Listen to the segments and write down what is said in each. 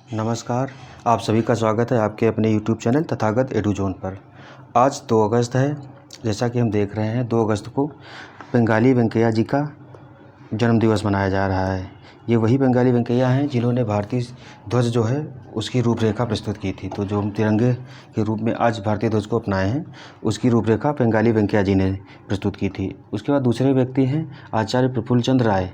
नमस्कार। आप सभी का स्वागत है आपके अपने YouTube चैनल तथागत एडुजोन पर। आज 2 अगस्त है। जैसा कि हम देख रहे हैं 2 अगस्त को बंगाली वेंकैया जी का जन्मदिवस मनाया जा रहा है। ये वही बंगाली वेंकैया हैं जिन्होंने भारतीय ध्वज जो है उसकी रूपरेखा प्रस्तुत की थी। तो जो हम तिरंगे के रूप में आज भारतीय ध्वज को अपनाए हैं उसकी रूपरेखा बंगाली वेंकैया जी ने प्रस्तुत की थी। उसके बाद दूसरे व्यक्ति हैं आचार्य प्रफुल्ल चंद्र राय।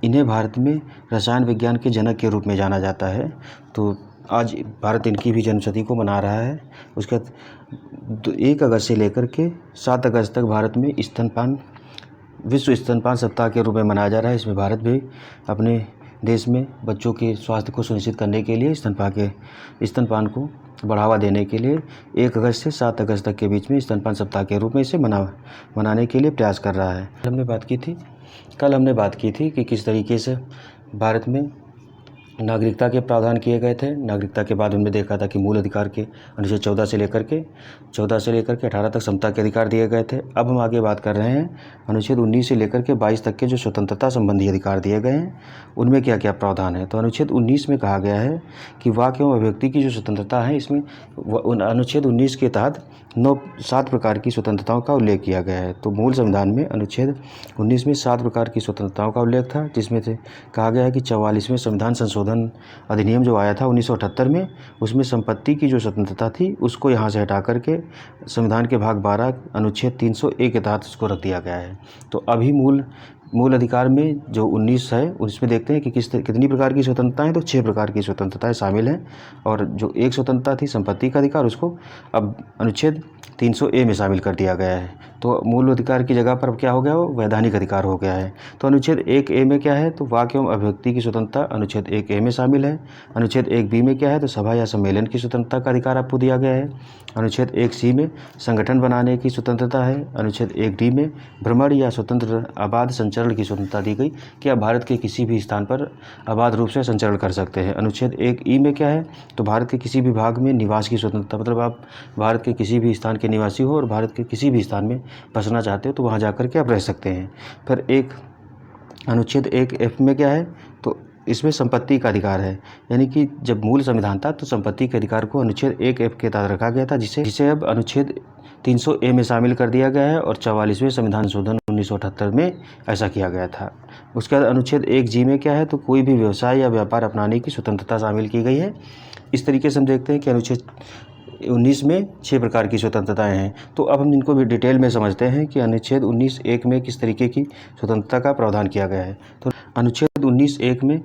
इन्हें भारत में रसायन विज्ञान के जनक के रूप में जाना जाता है। तो आज भारत इनकी भी जन्मशती को मना रहा है। उसके बाद 1 अगस्त से लेकर के 7 अगस्त तक भारत में स्तनपान विश्व स्तनपान सप्ताह के रूप में मनाया जा रहा है। इसमें भारत भी अपने देश में बच्चों के स्वास्थ्य को सुनिश्चित करने के लिए स्तनपान को बढ़ावा देने के लिए 1 अगस्त से 7 अगस्त तक के बीच में स्तनपान सप्ताह के रूप में इसे मनाने के लिए प्रयास कर रहा है। कल हमने बात की थी कि किस तरीके से भारत में नागरिकता के प्रावधान किए गए थे। नागरिकता के बाद हमने देखा था कि मूल अधिकार के अनुच्छेद 14 से लेकर के 18 तक समता के अधिकार दिए गए थे। अब हम आगे बात कर रहे हैं अनुच्छेद 19 से लेकर के 22 तक के जो स्वतंत्रता संबंधी अधिकार दिए गए हैं उनमें क्या क्या प्रावधान है। तो अनुच्छेद 19 में कहा गया है कि वाक् एवं अभिव्यक्ति की जो स्वतंत्रता है इसमें अनुच्छेद 19 के तहत 7 प्रकार की स्वतंत्रताओं का उल्लेख किया गया है। तो मूल संविधान में अनुच्छेद 19 में 7 प्रकार की स्वतंत्रताओं का उल्लेख था, जिसमें से कहा गया है कि 44वें संविधान संशोधन अधिनियम जो आया था 1978 में, उसमें संपत्ति की जो स्वतंत्रता थी उसको यहाँ से हटा करके संविधान के भाग 12 अनुच्छेद 301 के तहत उसको रख दिया गया है। तो अभी मूल अधिकार में जो 19 है उसमें देखते हैं कि कितनी प्रकार की स्वतंत्रताएं, तो 6 प्रकार की स्वतंत्रताएं शामिल हैं। और जो एक स्वतंत्रता थी संपत्ति का अधिकार, उसको अब अनुच्छेद 300A में शामिल कर दिया गया है। तो मूल अधिकार की जगह पर अब क्या हो गया, वो वैधानिक अधिकार हो गया है। तो अनुच्छेद 1A में क्या है, तो वाक् एवं अभिव्यक्ति की स्वतंत्रता अनुच्छेद 1A में शामिल है। अनुच्छेद 1B में क्या है, तो सभा या सम्मेलन की स्वतंत्रता का अधिकार आपको दिया गया है। अनुच्छेद 1C में संगठन बनाने की स्वतंत्रता है। अनुच्छेद 1D में भ्रमण या स्वतंत्र अबाध संचरण की स्वतंत्रता दी गई कि आप भारत के किसी भी स्थान पर अबाध रूप से संचरण कर सकते हैं। अनुच्छेद 1E में क्या है, तो भारत के किसी भी भाग में निवास की स्वतंत्रता, मतलब आप भारत के किसी भी स्थान के निवासी हो और भारत के किसी भी स्थान में बसना चाहते हो तो वहाँ जाकर के आप रह सकते हैं। फिर अनुच्छेद 1F में क्या है, तो इसमें संपत्ति का अधिकार है। यानी कि जब मूल संविधान था तो संपत्ति के अधिकार को अनुच्छेद 1F के तहत रखा गया था, जिसे अब अनुच्छेद 300A में शामिल कर दिया गया है और 44वें संविधान संशोधन 1978 में ऐसा किया गया था। उसके बाद अनुच्छेद 1G में क्या है, तो कोई भी व्यवसाय या व्यापार अपनाने की स्वतंत्रता शामिल की गई है। इस तरीके से हम देखते हैं कि अनुच्छेद 19 में 6 प्रकार की स्वतंत्रताएं हैं। तो अब हम इनको भी डिटेल में समझते हैं कि अनुच्छेद 19(1) में किस तरीके की स्वतंत्रता का प्रावधान किया गया है। तो अनुच्छेद 19(1) में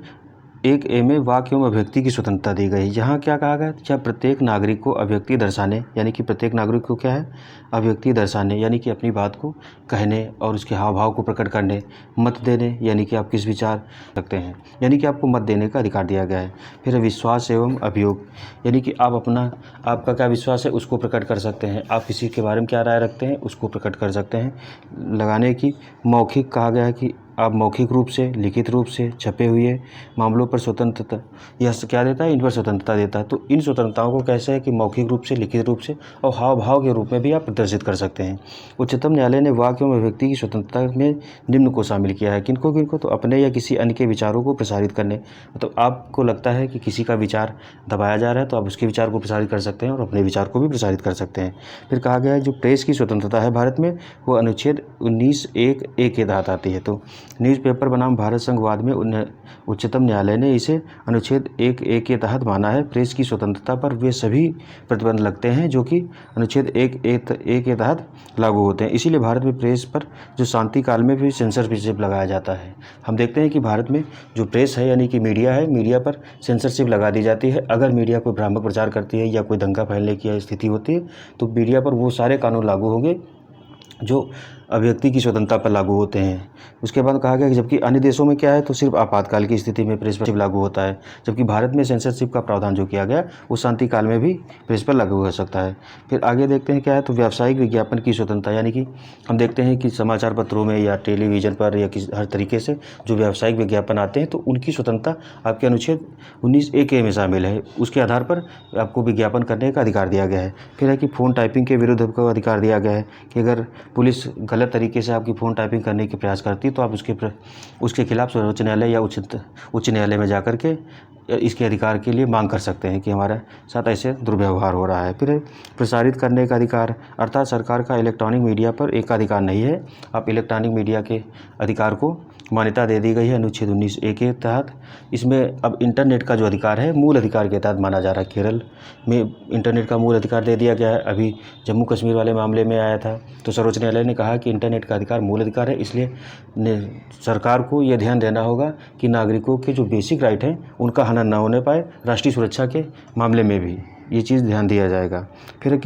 1A में वाक् एवं अभिव्यक्ति की स्वतंत्रता दी गई। यहाँ क्या कहा गया, जब प्रत्येक नागरिक को अभिव्यक्ति दर्शाने, यानी कि प्रत्येक नागरिक को क्या है, अभिव्यक्ति दर्शाने यानी कि अपनी बात को कहने और उसके हाव भाव को प्रकट करने, मत देने यानी कि आप किस विचार रखते हैं, यानी कि आपको मत देने का अधिकार दिया गया है। फिर विश्वास एवं अभियोग, यानी कि आपका क्या विश्वास है उसको प्रकट कर सकते हैं, आप किसी के बारे में क्या राय रखते हैं उसको प्रकट कर सकते हैं। लगाने की मौखिक कहा गया है कि आप मौखिक रूप से, लिखित रूप से, छपे हुए मामलों पर स्वतंत्रता, यह क्या देता है, इन पर स्वतंत्रता देता है। तो इन स्वतंत्रताओं को कैसे है कि मौखिक रूप से, लिखित रूप से और हाव भाव के रूप में भी आप प्रदर्शित कर सकते हैं। उच्चतम न्यायालय ने वाक् एवं अभिव्यक्ति की स्वतंत्रता में निम्न को शामिल किया है। किनको, तो अपने या किसी अन्य के विचारों को प्रसारित करने, मतलब आपको लगता है कि किसी का विचार दबाया जा रहा है तो आप उसके विचार को प्रसारित कर सकते हैं और अपने विचार को भी प्रसारित कर सकते हैं। फिर कहा गया है जो प्रेस की स्वतंत्रता है भारत में वो अनुच्छेद 19(1)(a) के तहत आती है। तो न्यूज़पेपर बनाम भारत संघवाद में उच्चतम न्यायालय ने इसे अनुच्छेद 1(a) के तहत माना है। प्रेस की स्वतंत्रता पर वे सभी प्रतिबंध लगते हैं जो कि अनुच्छेद 1(a) के तहत लागू होते हैं। इसीलिए भारत में प्रेस पर जो शांति काल में भी सेंसरशिप लगाया जाता है। हम देखते हैं कि भारत में जो प्रेस है यानी कि मीडिया है, मीडिया पर सेंसरशिप लगा दी जाती है। अगर मीडिया कोई भ्रामक प्रचार करती है या कोई दंगा फैलने की स्थिति होती है तो मीडिया पर वो सारे कानून लागू होंगे जो अभिव्यक्ति की स्वतंत्रता पर लागू होते हैं। उसके बाद कहा गया कि जबकि अन्य देशों में क्या है, तो सिर्फ आपातकाल की स्थिति में प्रेस पर लागू होता है, जबकि भारत में सेंसरशिप का प्रावधान जो किया गया वो शांति काल में भी प्रेस पर लागू हो सकता है। फिर आगे देखते हैं क्या है, तो व्यावसायिक विज्ञापन की स्वतंत्रता, यानी कि हम देखते हैं कि समाचार पत्रों में या टेलीविज़न पर या हर तरीके से जो व्यावसायिक विज्ञापन आते हैं तो उनकी स्वतंत्रता आपके अनुच्छेद 19(1)(a) में शामिल है। उसके आधार पर आपको विज्ञापन करने का अधिकार दिया गया है। फिर है कि फ़ोन टाइपिंग के विरुद्ध आपको अधिकार दिया गया है कि अगर पुलिस गलत तरीके से आपकी फ़ोन टाइपिंग करने की प्रयास करती है तो आप उसके खिलाफ़ सर्वोच्च न्यायालय या उच्च न्यायालय में जाकर के इसके अधिकार के लिए मांग कर सकते हैं कि हमारे साथ ऐसे दुर्व्यवहार हो रहा है। फिर प्रसारित करने का अधिकार, अर्थात सरकार का इलेक्ट्रॉनिक मीडिया पर एकाधिकार नहीं है। आप इलेक्ट्रॉनिक मीडिया के अधिकार को मान्यता दे दी गई है अनुच्छेद 19(a) के तहत। इसमें अब इंटरनेट का जो अधिकार है मूल अधिकार के तहत माना जा रहा है। केरल में इंटरनेट का मूल अधिकार दे दिया गया है। अभी जम्मू कश्मीर वाले मामले में आया था तो सर्वोच्च न्यायालय ने कहा कि इंटरनेट का अधिकार मूल अधिकार है, इसलिए सरकार को यह ध्यान देना होगा कि नागरिकों के जो बेसिक राइट हैं उनका हनन ना होने पाए। राष्ट्रीय सुरक्षा के मामले में भी ये चीज़ ध्यान दिया जाएगा। फिर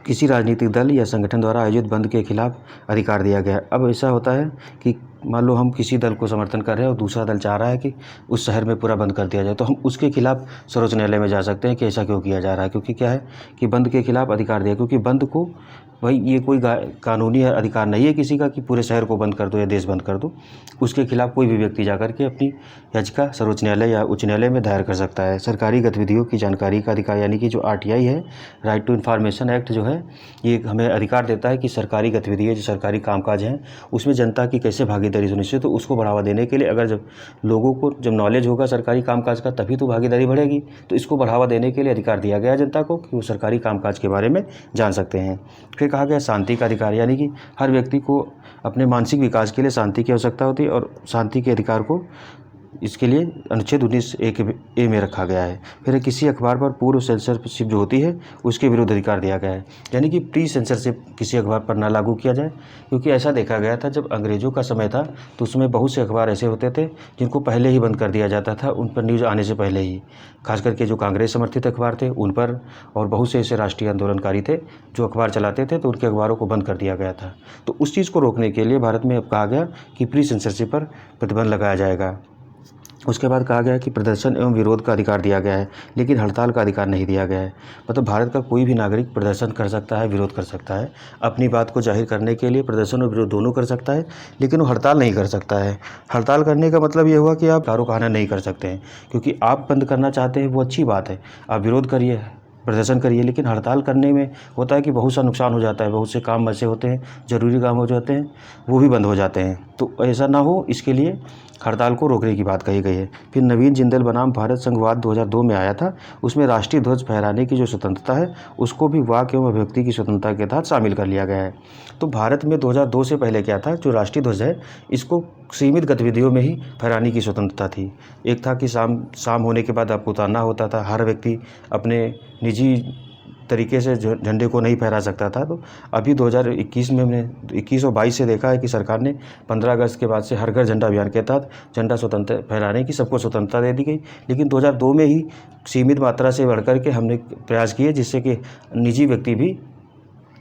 किसी राजनीतिक दल या संगठन द्वारा आयोजित बंद के खिलाफ अधिकार दिया गया है। अब ऐसा होता है कि मान लो हम किसी दल को समर्थन कर रहे हैं और दूसरा दल चाह रहा है कि उस शहर में पूरा बंद कर दिया जाए, तो हम उसके खिलाफ सर्वोच्च न्यायालय में जा सकते हैं कि ऐसा क्यों किया जा रहा है। क्योंकि क्या है कि बंद के खिलाफ अधिकार दिया, क्योंकि बंद को भाई ये कोई कानूनी अधिकार नहीं है किसी का कि पूरे शहर को बंद कर दो या देश बंद कर दो। उसके खिलाफ कोई भी व्यक्ति जाकर के अपनी याचिका सर्वोच्च न्यायालय या उच्च न्यायालय में दायर कर सकता है। सरकारी गतिविधियों की जानकारी का अधिकार, यानी कि जो RTI है, राइट टू इन्फॉर्मेशन एक्ट जो है, ये हमें अधिकार देता है कि सरकारी गतिविधियाँ जो सरकारी कामकाज हैं उसमें जनता की कैसे भागीदारी सुनिश्चित हो, उसको बढ़ावा देने के लिए अगर जब लोगों को जब नॉलेज होगा सरकारी कामकाज का तभी तो भागीदारी बढ़ेगी। तो इसको बढ़ावा देने के लिए अधिकार दिया गया है जनता को कि वो सरकारी कामकाज के बारे में जान सकते हैं। फिर कहा गया शांति का अधिकार, यानी कि हर व्यक्ति को अपने मानसिक विकास के लिए शांति की आवश्यकता होती है और शांति के अधिकार को इसके लिए अनुच्छेद 19(a) में रखा गया है। फिर किसी अखबार पर पूर्व सेंसरशिप जो होती है उसके विरुद्ध अधिकार दिया गया है, यानी कि प्री सेंसरशिप किसी अखबार पर ना लागू किया जाए। क्योंकि ऐसा देखा गया था जब अंग्रेज़ों का समय था तो उसमें बहुत से अखबार ऐसे होते थे जिनको पहले ही बंद कर दिया जाता था, उन पर न्यूज़ आने से पहले ही, खास करके जो कांग्रेस समर्थित अखबार थे उन पर, और बहुत से ऐसे राष्ट्रीय आंदोलनकारी थे जो अखबार चलाते थे तो उनके अखबारों को बंद कर दिया गया था। तो उस चीज़ को रोकने के लिए भारत में अब कहा गया कि प्री सेंसरशिप पर प्रतिबंध लगाया जाएगा। उसके बाद कहा गया कि प्रदर्शन एवं विरोध का अधिकार दिया गया है, लेकिन हड़ताल का अधिकार नहीं दिया गया है। मतलब भारत का कोई भी नागरिक प्रदर्शन कर सकता है, विरोध कर सकता है, अपनी बात को जाहिर करने के लिए प्रदर्शन और विरोध दोनों कर सकता है, लेकिन वो हड़ताल नहीं कर सकता है। हड़ताल करने का मतलब ये हुआ कि आप कारों का हनन नहीं कर सकते हैं, क्योंकि आप बंद करना चाहते हैं वो अच्छी बात है, आप विरोध करिए, प्रदर्शन करिए, लेकिन हड़ताल करने में होता है कि बहुत सा नुकसान हो जाता है, बहुत से काम ऐसे होते हैं, ज़रूरी काम हो जाते हैं, वो भी बंद हो जाते हैं। तो ऐसा ना हो इसके लिए हड़ताल को रोकने की बात कही गई है। फिर नवीन जिंदल बनाम भारत संघवाद 2002 में आया था, उसमें राष्ट्रीय ध्वज फहराने की जो स्वतंत्रता है उसको भी वाक एवं अभिव्यक्ति की स्वतंत्रता के तहत शामिल कर लिया गया है। तो भारत में 2002 से पहले क्या था, जो राष्ट्रीय ध्वज है इसको सीमित गतिविधियों में ही फहराने की स्वतंत्रता थी। एक था कि शाम होने के बाद आपको उतारना होता था, हर व्यक्ति अपने निजी तरीके से झंडे को नहीं फहरा सकता था। तो अभी 2021 में हमने 21 और 22 से देखा है कि सरकार ने 15 अगस्त के बाद से हर घर झंडा अभियान के तहत झंडा स्वतंत्र फहराने की सबको स्वतंत्रता दे दी गई। लेकिन 2002 में ही सीमित मात्रा से बढ़कर के हमने प्रयास किए जिससे कि निजी व्यक्ति भी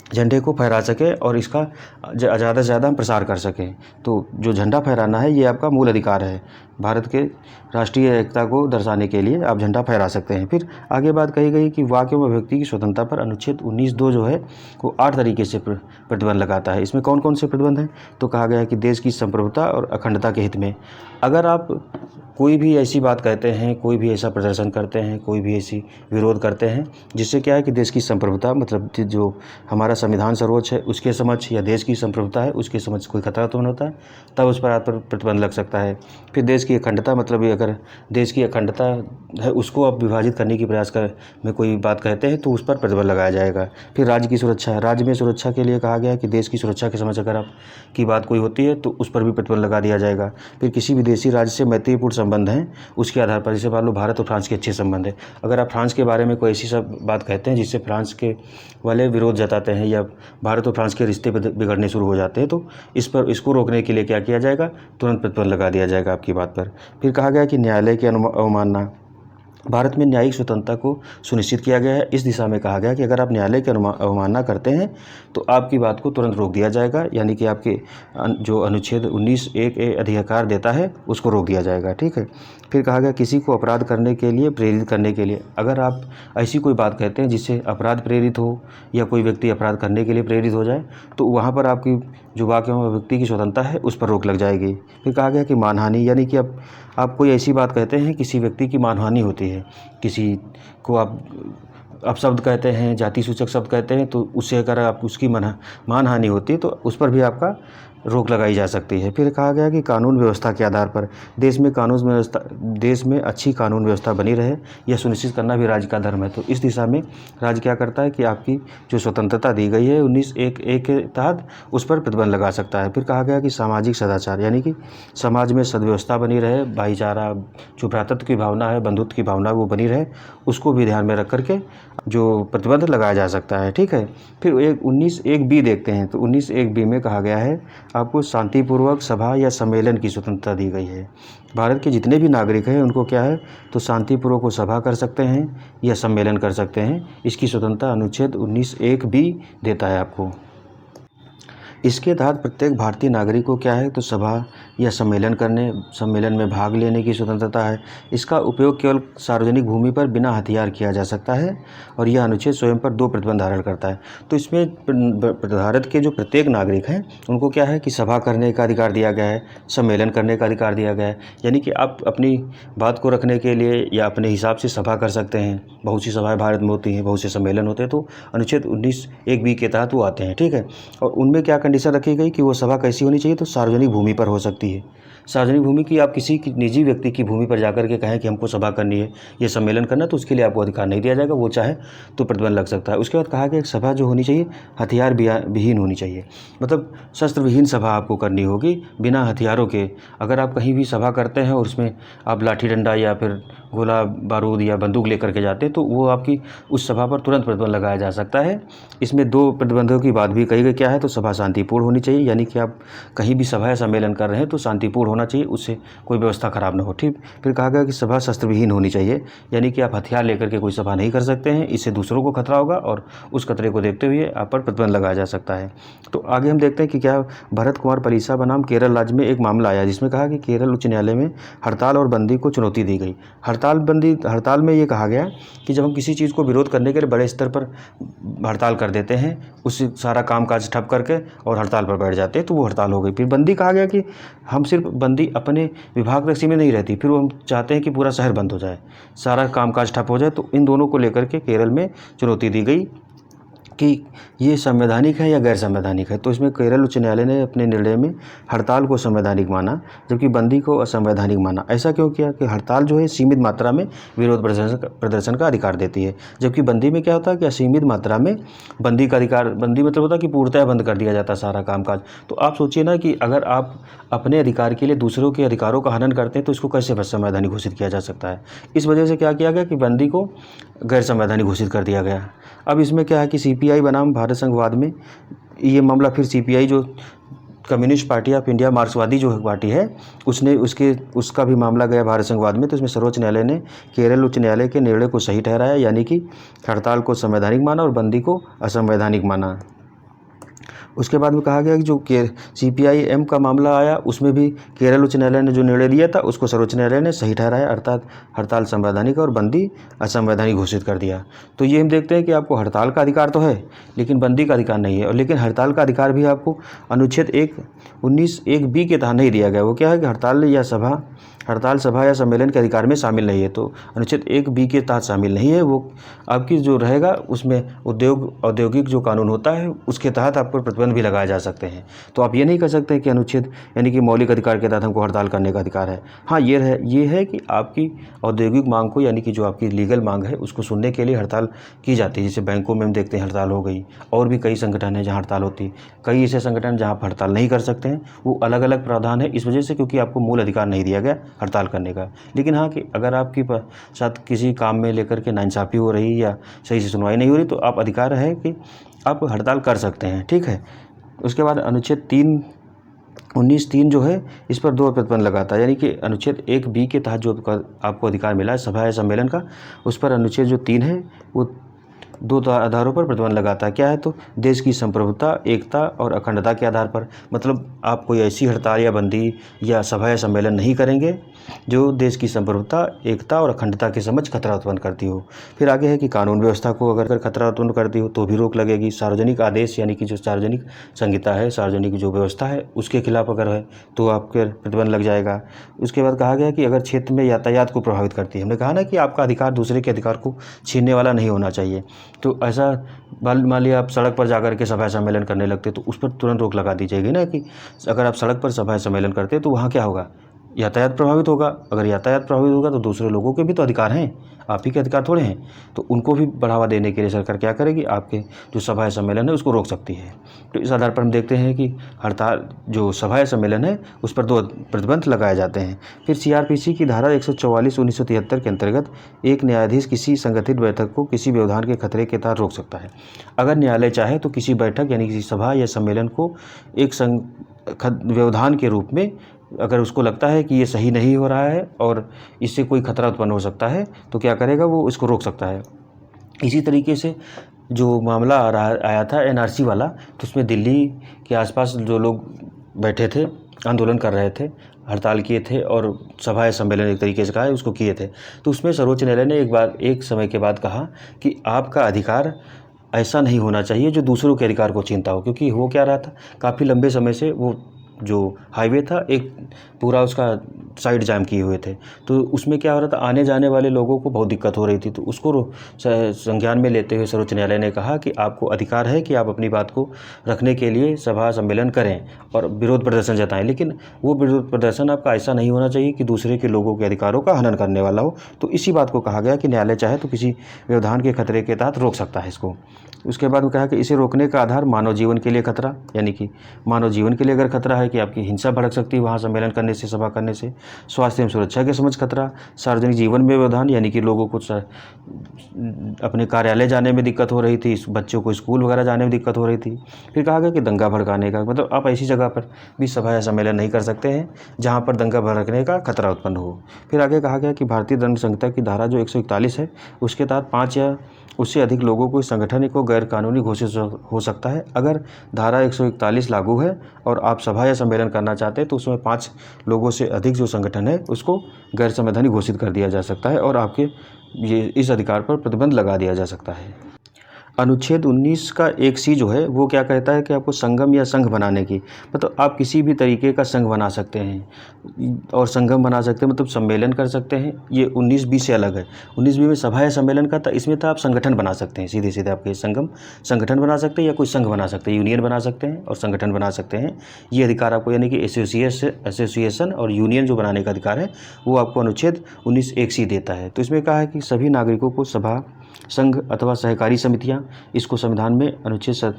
झंडे को फहरा सके और इसका ज़्यादा से ज़्यादा हम प्रसार कर सकें। तो जो झंडा फहराना है ये आपका मूल अधिकार है, भारत के राष्ट्रीय एकता को दर्शाने के लिए आप झंडा फहरा सकते हैं। फिर आगे बात कही गई कि वाक एवं अभिव्यक्ति की स्वतंत्रता पर अनुच्छेद 19(2) जो है वो 8 तरीके से प्रतिबंध लगाता है। इसमें कौन कौन से प्रतिबंध हैं, तो कहा गया है कि देश की संप्रभुता और अखंडता के हित में अगर आप कोई भी ऐसी बात कहते हैं, कोई भी ऐसा प्रदर्शन करते हैं, कोई भी ऐसी विरोध करते हैं जिससे क्या है कि देश की संप्रभुता, मतलब जो हमारा संविधान सर्वोच्च है उसके समक्ष या देश की संप्रभुता है उसके समक्ष कोई खतरा तो नहीं होता है, तब उस पर आप पर प्रतिबंध लग सकता है। फिर देश की अखंडता, मतलब ये अगर देश की अखंडता है उसको आप विभाजित करने की प्रयास में कोई बात कहते हैं तो उस पर प्रतिबंध लगाया जाएगा। फिर राज्य की सुरक्षा है, राज्य में सुरक्षा के लिए कहा गया है कि देश की सुरक्षा के समक्ष अगर आप की बात कोई होती है तो उस पर भी प्रतिबंध लगा दिया जाएगा। फिर किसी विदेशी राज्य से मैत्रीपूर्ण संबंध हैं उसके आधार पर, जैसे मान लो भारत और फ्रांस के अच्छे संबंध है, अगर आप फ्रांस के बारे में कोई ऐसी सब बात कहते हैं जिससे फ्रांस के वाले विरोध जताते हैं या भारत और फ्रांस के रिश्ते बिगड़ने शुरू हो जाते हैं तो इसको रोकने के लिए क्या किया जाएगा, तुरंत प्रतिबंध लगा दिया जाएगा आपकी बात पर। फिर कहा गया कि न्यायालय की अवमानना, भारत में न्यायिक स्वतंत्रता को सुनिश्चित किया गया है। इस दिशा में कहा गया कि अगर आप न्यायालय की अवमानना करते हैं तो आपकी बात को तुरंत रोक दिया जाएगा, यानी कि आपके जो अनुच्छेद 19(1) अधिकार देता है उसको रोक दिया जाएगा। ठीक है। फिर कहा गया किसी को अपराध करने के लिए प्रेरित करने के लिए, अगर आप ऐसी कोई बात कहते हैं जिससे अपराध प्रेरित हो या कोई व्यक्ति अपराध करने के लिए प्रेरित हो जाए तो वहाँ पर आपकी जो वाक एवं व्यक्ति की स्वतंत्रता है उस पर रोक लग जाएगी। फिर कहा गया कि मानहानि, यानी कि आप कोई ऐसी बात कहते हैं किसी व्यक्ति की मानहानि होती है, किसी को आप अपशब्द कहते हैं, जाति सूचक शब्द कहते हैं, तो उससे अगर आप उसकी मानहानि होती है तो उस पर भी आपका रोक लगाई जा सकती है। फिर कहा गया कि कानून व्यवस्था के आधार पर देश में अच्छी कानून व्यवस्था बनी रहे, यह सुनिश्चित करना भी राज्य का धर्म है। तो इस दिशा में राज्य क्या करता है कि आपकी जो स्वतंत्रता दी गई है 19(1)(a) के तहत उस पर प्रतिबंध लगा सकता है। फिर कहा गया कि सामाजिक सदाचार, यानी कि समाज में सद्व्यवस्था बनी रहे, भाईचारा, जो भ्रातृत्व की भावना है, बंधुत्व की भावना वो बनी रहे, उसको भी ध्यान में रख करके जो प्रतिबंध लगाया जा सकता है। ठीक है। फिर 19(1)(b) देखते हैं। तो 19(1)(b) में कहा गया है आपको शांतिपूर्वक सभा या सम्मेलन की स्वतंत्रता दी गई है। भारत के जितने भी नागरिक हैं उनको क्या है तो शांतिपूर्वक वो सभा कर सकते हैं या सम्मेलन कर सकते हैं। इसकी स्वतंत्रता अनुच्छेद 19(1)(b) देता है आपको। इसके तहत प्रत्येक भारतीय नागरिक को क्या है तो सभा या सम्मेलन में भाग लेने की स्वतंत्रता है। इसका उपयोग केवल सार्वजनिक भूमि पर बिना हथियार किया जा सकता है और यह अनुच्छेद स्वयं पर 2 प्रतिबंध धारण करता है। तो इसमें भारत के जो प्रत्येक नागरिक हैं उनको क्या है कि सभा करने का अधिकार दिया गया है, सम्मेलन करने का अधिकार दिया गया है, यानी कि आप अपनी बात को रखने के लिए या अपने हिसाब से सभा कर सकते हैं। बहुत सी सभाएँ भारत में होती हैं, बहुत से सम्मेलन होते हैं, तो अनुच्छेद 19(1)(b) के तहत वो आते हैं। ठीक है। और उनमें क्या कंडीशन रखी गई कि वो सभा कैसी होनी चाहिए तो सार्वजनिक भूमि पर हो सकती है। सार्वजनिक भूमि की आप किसी निजी व्यक्ति की भूमि पर जाकर के कहें कि हमको सभा करनी है, ये सम्मेलन करना, तो उसके लिए आपको अधिकार नहीं दिया जाएगा, वो चाहे तो प्रतिबंध लग सकता है। उसके बाद कहा गया एक सभा जो होनी चाहिए हथियार विहीन होनी चाहिए, मतलब शस्त्र विहीन सभा आपको करनी होगी, बिना हथियारों के। अगर आप कहीं भी सभा करते हैं और उसमें आप लाठी डंडा या फिर गोला बारूद या बंदूक लेकर के जाते हैं तो वो आपकी उस सभा पर तुरंत प्रतिबंध लगाया जा सकता है। इसमें 2 प्रतिबंधों की बात भी कही गई। क्या है तो सभा शांतिपूर्ण होनी चाहिए, यानी कि आप कहीं भी सभा या सम्मेलन कर रहे हैं तो शांतिपूर्ण होना चाहिए, उससे कोई व्यवस्था खराब ना हो। ठीक। फिर कहा गया कि सभा शस्त्र विहीन होनी चाहिए, यानी कि आप हथियार लेकर के कोई सभा नहीं कर सकते हैं, इससे दूसरों को खतरा होगा और उस खतरे को देखते हुए आप पर प्रतिबंध लगाया जा सकता है। तो आगे हम देखते हैं कि क्या भरत कुमार परीसा बनाम केरल राज्य में एक मामला आया जिसमें कहा कि केरल उच्च न्यायालय में हड़ताल और बंदी को चुनौती दी गई। हड़ताल में ये कहा गया कि जब हम किसी चीज़ को विरोध करने के लिए बड़े स्तर पर हड़ताल कर देते हैं, उससे सारा कामकाज ठप करके और हड़ताल पर बैठ जाते हैं, तो वो हड़ताल हो गई। फिर बंदी कहा गया कि हम सिर्फ बंदी अपने विभाग तक सीमित नहीं रहती, फिर वो हम चाहते हैं कि पूरा शहर बंद हो जाए, सारा कामकाज ठप हो जाए। तो इन दोनों को लेकर के केरल में चुनौती दी गई कि ये संवैधानिक है या गैर संवैधानिक है। तो इसमें केरल उच्च न्यायालय ने अपने निर्णय में हड़ताल को संवैधानिक माना जबकि बंदी को असंवैधानिक माना। ऐसा क्यों किया कि हड़ताल जो है सीमित मात्रा में विरोध प्रदर्शन का अधिकार देती है, जबकि बंदी में क्या होता है कि असीमित मात्रा में बंदी का अधिकार, बंदी मतलब होता है कि पूर्णतः बंद कर दिया जाता है सारा कामकाज। तो आप सोचिए ना कि अगर आप अपने अधिकार के लिए दूसरों के अधिकारों का हनन करते हैं तो इसको कैसे संवैधानिक घोषित किया जा सकता है। इस वजह से क्या किया गया कि बंदी को गैर संवैधानिक घोषित कर दिया गया। अब इसमें क्या है कि सीपीआई बनाम भारत संघवाद में ये मामला फिर सीपीआई जो कम्युनिस्ट पार्टी ऑफ इंडिया मार्क्सवादी जो पार्टी है उसका भी मामला गया भारत संघवाद में। तो इसमें सर्वोच्च न्यायालय ने केरल उच्च न्यायालय के निर्णय को सही ठहराया, यानी कि हड़ताल को संवैधानिक माना और बंदी को असंवैधानिक माना। उसके बाद में कहा गया कि जो सीपीआई-एम का मामला आया उसमें भी केरल उच्च न्यायालय ने जो निर्णय दिया था उसको सर्वोच्च न्यायालय ने सही ठहराया, अर्थात हड़ताल संवैधानिक और बंदी असंवैधानिक घोषित कर दिया। तो ये हम देखते हैं कि आपको हड़ताल का अधिकार तो है लेकिन बंदी का अधिकार नहीं है, और लेकिन हड़ताल का अधिकार भी आपको अनुच्छेद 19(1)(b) के तहत नहीं दिया गया। वो क्या है कि हड़ताल सभा या सम्मेलन के अधिकार में शामिल नहीं है, तो अनुच्छेद 1(b) के तहत शामिल नहीं है। वो आपकी जो रहेगा उसमें औद्योगिक जो कानून होता है उसके तहत आपको प्रतिबंध भी लगाए जा सकते हैं। तो आप ये नहीं कर सकते कि अनुच्छेद यानी कि मौलिक अधिकार के तहत हमको हड़ताल करने का अधिकार है। हाँ, ये है कि आपकी औद्योगिक मांग को, यानी कि जो आपकी लीगल मांग है उसको सुनने के लिए हड़ताल की जाती है। जैसे बैंकों में हम देखते हैं हड़ताल हो गई, और भी कई संगठन हैं जहाँ हड़ताल होती है। कई ऐसे संगठन जहाँ आप हड़ताल नहीं कर सकते हैं, वो अलग अलग प्रावधान है इस वजह से क्योंकि आपको मूल अधिकार नहीं दिया गया हड़ताल करने का। लेकिन हाँ कि अगर आपके साथ किसी काम में लेकर के नाइंसाफ़ी हो रही या सही से सुनवाई नहीं हो रही तो आप अधिकार है कि आप हड़ताल कर सकते हैं। ठीक है। उसके बाद अनुच्छेद 19(3) जो है इस पर 2 प्रतिबंध लगाता है, यानी कि अनुच्छेद 1(b) के तहत जो आपको अधिकार मिला है सभा या सम्मेलन का, उस पर अनुच्छेद जो 3 है वो दो आधारों पर प्रतिबंध लगाता है। क्या है? तो देश की संप्रभुता, एकता और अखंडता के आधार पर। मतलब आप कोई ऐसी हड़ताल या बंदी या सभा या सम्मेलन नहीं करेंगे जो देश की संप्रभुता, एकता और अखंडता के समक्ष खतरा उत्पन्न करती हो। फिर आगे है कि कानून व्यवस्था को अगर खतरा उत्पन्न करती हो तो भी रोक लगेगी। सार्वजनिक आदेश यानी कि जो सार्वजनिक संहिता है, सार्वजनिक जो व्यवस्था है उसके खिलाफ अगर है तो आपके प्रतिबंध लग जाएगा। उसके बाद कहा गया कि अगर क्षेत्र में यातायात को प्रभावित करती है। हमने कहा ना कि आपका अधिकार दूसरे के अधिकार को छीनने वाला नहीं होना चाहिए। तो ऐसा मान लिया आप सड़क पर जाकर के सभा सम्मेलन करने लगते तो उस पर तुरंत रोक लगा दी जाएगी ना, कि अगर आप सड़क पर सभा सम्मेलन करते तो वहाँ क्या होगा? यातायात प्रभावित होगा। अगर यातायात प्रभावित होगा तो दूसरे लोगों के भी तो अधिकार हैं, आप ही के अधिकार थोड़े हैं। तो उनको भी बढ़ावा देने के लिए सरकार क्या करेगी? आपके जो सभा सम्मेलन है उसको रोक सकती है। तो इस आधार पर हम देखते हैं कि हड़ताल जो सभा सम्मेलन है उस पर 2 प्रतिबंध लगाए जाते हैं। फिर सीआरपीसी की धारा 144 1973 के अंतर्गत एक न्यायाधीश किसी संगठित बैठक को किसी व्यवधान के खतरे के तहत रोक सकता है। अगर न्यायालय चाहे तो किसी बैठक यानी किसी सभा या सम्मेलन को एक व्यवधान के रूप में, अगर उसको लगता है कि ये सही नहीं हो रहा है और इससे कोई खतरा उत्पन्न हो सकता है तो क्या करेगा? वो इसको रोक सकता है। इसी तरीके से जो मामला आया था एनआरसी वाला, तो उसमें दिल्ली के आसपास जो लोग बैठे थे, आंदोलन कर रहे थे, हड़ताल किए थे और सभा या सम्मेलन एक तरीके से कहा है उसको किए थे, तो उसमें सर्वोच्च न्यायालय ने एक समय के बाद कहा कि आपका अधिकार ऐसा नहीं होना चाहिए जो दूसरों के अधिकार को छीनता हो। क्योंकि हो क्या रहा था, काफ़ी लंबे समय से वो जो हाईवे था एक पूरा उसका साइड जाम किए हुए थे, तो उसमें क्या हो रहा था, आने जाने वाले लोगों को बहुत दिक्कत हो रही थी। तो उसको संज्ञान में लेते हुए सर्वोच्च न्यायालय ने कहा कि आपको अधिकार है कि आप अपनी बात को रखने के लिए सभा सम्मेलन करें और विरोध प्रदर्शन जताएं, लेकिन वो विरोध प्रदर्शन आपका ऐसा नहीं होना चाहिए कि दूसरे के लोगों के अधिकारों का हनन करने वाला हो। तो इसी बात को कहा गया कि न्यायालय चाहे तो किसी व्यवधान के खतरे के तहत रोक सकता है इसको। उसके बाद वो कहा कि इसे रोकने का आधार मानव जीवन के लिए खतरा, यानी कि मानव जीवन के लिए अगर खतरा है कि आपकी हिंसा भड़क सकती है वहाँ सम्मेलन करने से, सभा करने से, स्वास्थ्य एवं सुरक्षा के समझ खतरा, सार्वजनिक जीवन में व्यवधान यानी कि लोगों को अपने कार्यालय जाने में दिक्कत हो रही थी, बच्चों को स्कूल वगैरह जाने में दिक्कत हो रही थी। फिर कहा गया कि दंगा भड़काने का, मतलब आप ऐसी जगह पर भी सभा या सम्मेलन नहीं कर सकते हैं जहाँ पर दंगा भड़कने का खतरा उत्पन्न हो। फिर आगे कहा गया कि भारतीय दंड संहिता की धारा जो 141 है उसके तहत 5 या उससे अधिक लोगों को संगठन को गैर कानूनी घोषित हो सकता है। अगर धारा 141 लागू है और आप सभा या सम्मेलन करना चाहते हैं तो उसमें 5 लोगों से अधिक जो संगठन है उसको गैर संवैधानिक घोषित कर दिया जा सकता है और आपके इस अधिकार पर प्रतिबंध लगा दिया जा सकता है। अनुच्छेद 19 का 1C जो है वो क्या कहता है कि आपको संगम या संघ बनाने की, मतलब आप किसी भी तरीके का संघ बना सकते हैं और संगम बना सकते हैं, मतलब सम्मेलन कर सकते हैं। ये 19B से अलग है। 19B में सभा या सम्मेलन का था, इसमें तो आप संगठन बना सकते हैं, सीधे सीधे आपके संगठन बना सकते हैं या कोई संघ बना सकते हैं, यूनियन बना सकते हैं और संगठन बना सकते हैं। ये अधिकार आपको, यानी कि एसोसिएशन और यूनियन जो बनाने का अधिकार है वो आपको अनुच्छेद 19 1C देता है। तो इसमें कहा है कि सभी नागरिकों को सभा, संघ अथवा सहकारी समितियां, इसको संविधान में अनुच्छेद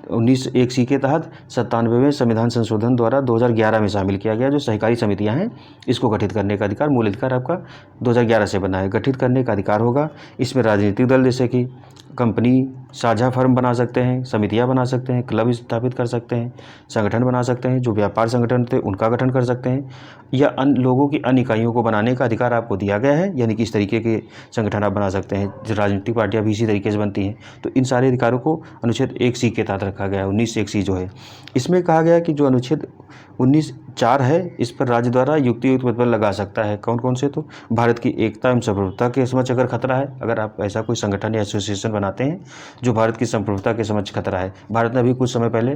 19 1C के तहत 97वें संविधान संशोधन द्वारा 2011 में शामिल किया गया। जो सहकारी समितियां हैं इसको गठित करने का अधिकार, मूल अधिकार आपका 2011 से बना है। गठित करने का अधिकार होगा। इसमें राजनीतिक दल जैसे कि कंपनी, साझा फर्म बना सकते हैं, समितियां बना सकते हैं, क्लब स्थापित कर सकते हैं, संगठन बना सकते हैं, जो व्यापार संगठन थे उनका गठन कर सकते हैं, या अन्य लोगों की अन्य इकाइयों को बनाने का अधिकार आपको दिया गया है। यानी कि इस तरीके के संगठन आप बना सकते हैं। जो राजनीतिक पार्टियां भी इसी तरीके से बनती हैं। तो इन सारे अधिकारों को अनुच्छेद 1C के तहत रखा गया है, 19 1C जो है। इसमें कहा गया कि जो अनुच्छेद 19 4 है इस पर राज्य द्वारा युक्तियुक्त प्रतिबंध लगा सकता है। कौन कौन से? तो भारत की एकता एवं संप्रभुता के समक्ष अगर खतरा है, अगर आप ऐसा कोई संगठन या एसोसिएशन बनाते हैं जो भारत की संप्रभुता के समक्ष खतरा है। भारत ने अभी कुछ समय पहले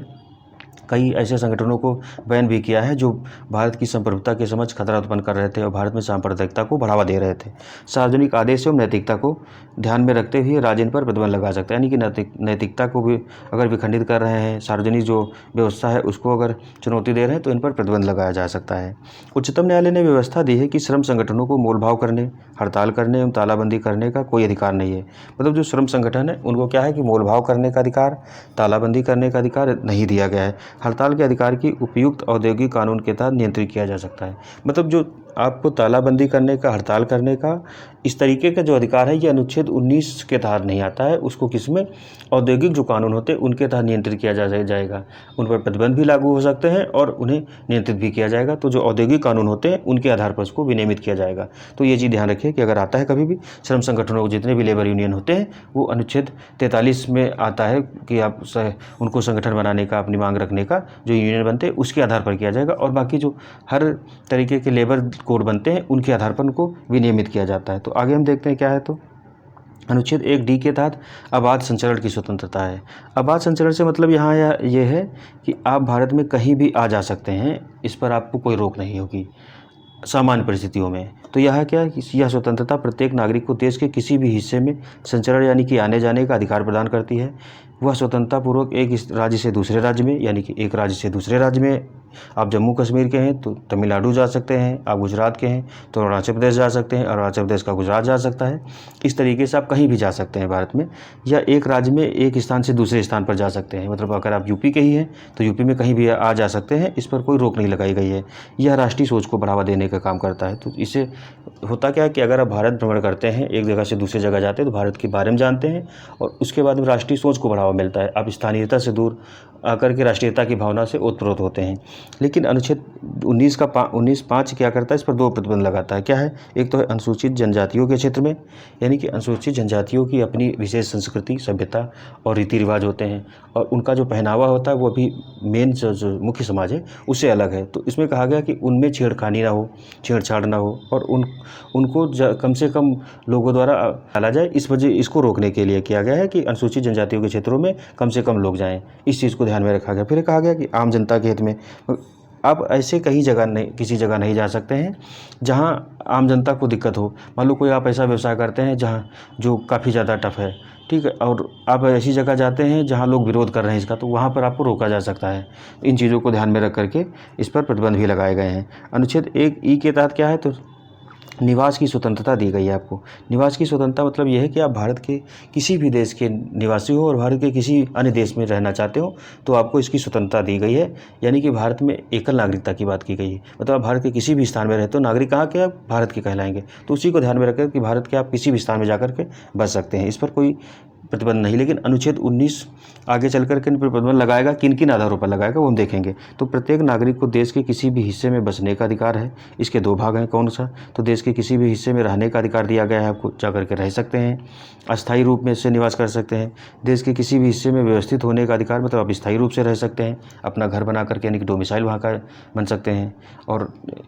कई ऐसे संगठनों को बैन भी किया है जो भारत की संप्रभुता के समक्ष खतरा उत्पन्न कर रहे थे और भारत में सांप्रदायिकता को बढ़ावा दे रहे थे। सार्वजनिक आदेश एवं नैतिकता को ध्यान में रखते हुए राज्य इन पर प्रतिबंध लगा सकता है। यानी कि नैतिकता को भी अगर विखंडित कर रहे हैं, सार्वजनिक जो व्यवस्था है उसको अगर चुनौती दे रहे हैं तो इन पर प्रतिबंध लगाया जा सकता है। उच्चतम न्यायालय ने व्यवस्था दी है कि श्रम संगठनों को मोलभाव करने, हड़ताल करने एवं तालाबंदी करने का कोई अधिकार नहीं है। मतलब जो श्रम संगठन है उनको क्या है कि मोलभाव करने का अधिकार, तालाबंदी करने का अधिकार नहीं दिया गया है। हड़ताल के अधिकार की उपयुक्त औद्योगिक कानून के तहत नियंत्रित किया जा सकता है। मतलब जो आपको तालाबंदी करने का, हड़ताल करने का, इस तरीके का जो अधिकार है ये अनुच्छेद 19 के तहत नहीं आता है। उसको किसमें, औद्योगिक जो कानून होते हैं उनके तहत नियंत्रित किया जाएगा। उन पर प्रतिबंध भी लागू हो सकते हैं और उन्हें नियंत्रित भी किया जाएगा। तो जो औद्योगिक कानून होते हैं उनके आधार पर उसको विनियमित किया जाएगा। तो ये चीज़ ध्यान रखिए कि अगर आता है कभी भी श्रम संगठनों को, जितने भी लेबर यूनियन होते हैं, वो अनुच्छेद 43 में आता है कि आप उनको संगठन बनाने का, अपनी मांग रखने का, जो यूनियन बनते हैं उसके आधार पर किया जाएगा। और बाकी जो हर तरीके के लेबर कोड बनते हैं उनके आधार पर उनको विनियमित किया जाता है। तो आगे हम देखते हैं क्या है। तो अनुच्छेद 1D के तहत आबाद संचरण की स्वतंत्रता है। आबाद संचरण से मतलब यहाँ ये है कि आप भारत में कहीं भी आ जा सकते हैं, इस पर आपको कोई रोक नहीं होगी सामान्य परिस्थितियों में। तो यह क्या, यह स्वतंत्रता प्रत्येक नागरिक को देश के किसी भी हिस्से में संचरण यानी कि आने जाने का अधिकार प्रदान करती है। वह स्वतंत्रतापूर्वक एक राज्य से दूसरे राज्य में, यानी कि एक राज्य से दूसरे राज्य में, आप जम्मू कश्मीर के हैं तो तमिलनाडु जा सकते हैं, आप गुजरात के हैं तो अरुणाचल प्रदेश जा सकते हैं, अरुणाचल प्रदेश का गुजरात जा सकता है। इस तरीके से आप कहीं भी जा सकते हैं भारत में, या एक राज्य में एक स्थान से दूसरे स्थान पर जा सकते हैं। मतलब अगर आप यूपी के ही हैं तो यूपी में कहीं भी आ जा सकते हैं, इस पर कोई रोक नहीं लगाई गई है। यह राष्ट्रीय सोच को बढ़ावा देने का काम करता है। तो इससे होता क्या है कि अगर आप भारत भ्रमण करते हैं, एक जगह से दूसरी जगह जाते हैं तो भारत के बारे में जानते हैं और उसके बाद में राष्ट्रीय सोच को बढ़ावा मिलता है। आप स्थानीयता से दूर आकर के राष्ट्रीयता की भावना से ओतप्रोत होते हैं। लेकिन अनुच्छेद 19(5) क्या करता है, इस पर 2 प्रतिबंध लगाता है। क्या है, एक तो है अनुसूचित जनजातियों के क्षेत्र में, यानी कि अनुसूचित जनजातियों की अपनी विशेष संस्कृति, सभ्यता और रीति रिवाज होते हैं और उनका जो पहनावा होता है वो अभी मेन जो मुख्य समाज है उससे अलग है। तो इसमें कहा गया कि उनमें छेड़खानी ना हो, छेड़छाड़ ना हो और उनको कम से कम लोगों द्वारा डाला जाए। इस वजह इसको रोकने के लिए किया गया है कि अनुसूचित जनजातियों के क्षेत्रों में कम से कम लोग जाएँ, इस चीज़ को ध्यान में रखा गया। फिर कहा गया कि आम जनता के हित में आप ऐसे कहीं जगह नहीं, किसी जगह नहीं जा सकते हैं जहां आम जनता को दिक्कत हो। मान लो कोई आप ऐसा व्यवसाय करते हैं जहां जो काफ़ी ज़्यादा टफ है, ठीक है, और आप ऐसी जगह जाते हैं जहां लोग विरोध कर रहे हैं इसका, तो वहां पर आपको रोका जा सकता है। इन चीज़ों को ध्यान में रख करके इस पर प्रतिबंध भी लगाए गए हैं। अनुच्छेद 1E के तहत क्या है, तो निवास की स्वतंत्रता दी गई है आपको। निवास की स्वतंत्रता मतलब यह है कि आप भारत के किसी भी देश के निवासी हो और भारत के किसी अन्य देश में रहना चाहते हो तो आपको इसकी स्वतंत्रता दी गई है। यानी कि भारत में एकल नागरिकता की बात की गई है। मतलब आप भारत के किसी भी स्थान में रहते हो, नागरिक कहाँ के, आप भारत के कहलाएंगे। तो उसी को ध्यान में रखकर कि भारत के आप किसी भी स्थान में जाकर के बस सकते हैं, इस पर कोई प्रतिबंध नहीं। लेकिन अनुच्छेद 19 आगे चल कर के इन पर प्रतिबंध लगाएगा, किन किन आधारों पर लगाएगा वो हम देखेंगे। तो प्रत्येक नागरिक को देश के किसी भी हिस्से में बसने का अधिकार है। इसके 2 भाग हैं, कौन सा, तो देश के किसी भी हिस्से में रहने का अधिकार दिया गया है, आपको जाकर के रह सकते हैं, अस्थायी रूप में इससे निवास कर सकते हैं। देश के किसी भी हिस्से में व्यवस्थित होने का अधिकार, मतलब आप स्थायी रूप से रह सकते हैं, अपना घर बना करके, यानी कि डोमिसाइल वहाँ का बन सकते हैं। और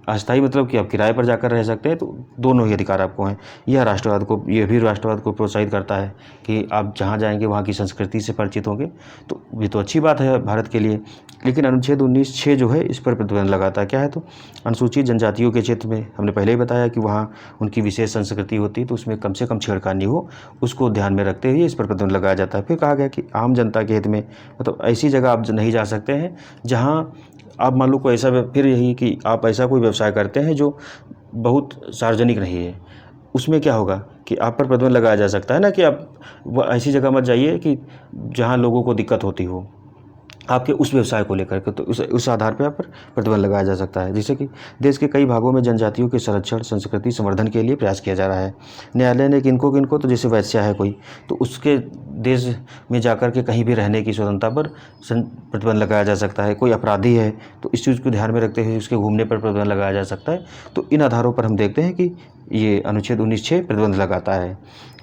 अस्थायी मतलब कि आप किराए पर जाकर रह सकते हैं। तो दोनों ही अधिकार आपको हैं। यह राष्ट्रवाद को, यह भी राष्ट्रवाद को प्रोत्साहित करता है कि आप जहाँ जाएंगे वहाँ की संस्कृति से परिचित होंगे। तो ये तो अच्छी बात है भारत के लिए। लेकिन अनुच्छेद 19(6) जो है इस पर प्रतिबंध लगाता है। क्या है, तो अनुसूचित जनजातियों के क्षेत्र में हमने पहले ही बताया कि वहाँ उनकी विशेष संस्कृति होती है, तो उसमें कम से कम छेड़खानी हो, उसको ध्यान में रखते हुए इस पर प्रतिबंध लगाया जाता है। फिर कहा गया कि आम जनता के हित में, मतलब ऐसी जगह आप नहीं जा सकते हैं जहाँ आप मान लो कोई ऐसा, फिर यही कि आप ऐसा कोई व्यवसाय करते हैं जो बहुत सार्वजनिक नहीं है, उसमें क्या होगा कि आप पर प्रतिबंध लगाया जा सकता है ना, कि आप वो ऐसी जगह मत जाइए कि जहाँ लोगों को दिक्कत होती हो आपके उस व्यवसाय को लेकर के। तो उस आधार पर आप पर प्रतिबंध लगाया जा सकता है। जैसे कि देश के कई भागों में जनजातियों के संरक्षण, संस्कृति संवर्धन के लिए प्रयास किया जा रहा है। न्यायालय ने किनको, तो जैसे वैश्या है कोई, तो उसके देश में जाकर के कहीं भी रहने की स्वतंत्रता पर प्रतिबंध लगाया जा सकता है। कोई अपराधी है तो इस चीज़ को ध्यान में रखते हुए उसके घूमने पर प्रतिबंध लगाया जा सकता है। तो इन आधारों पर हम देखते हैं कि ये अनुच्छेद 19(6) प्रतिबंध लगाता है।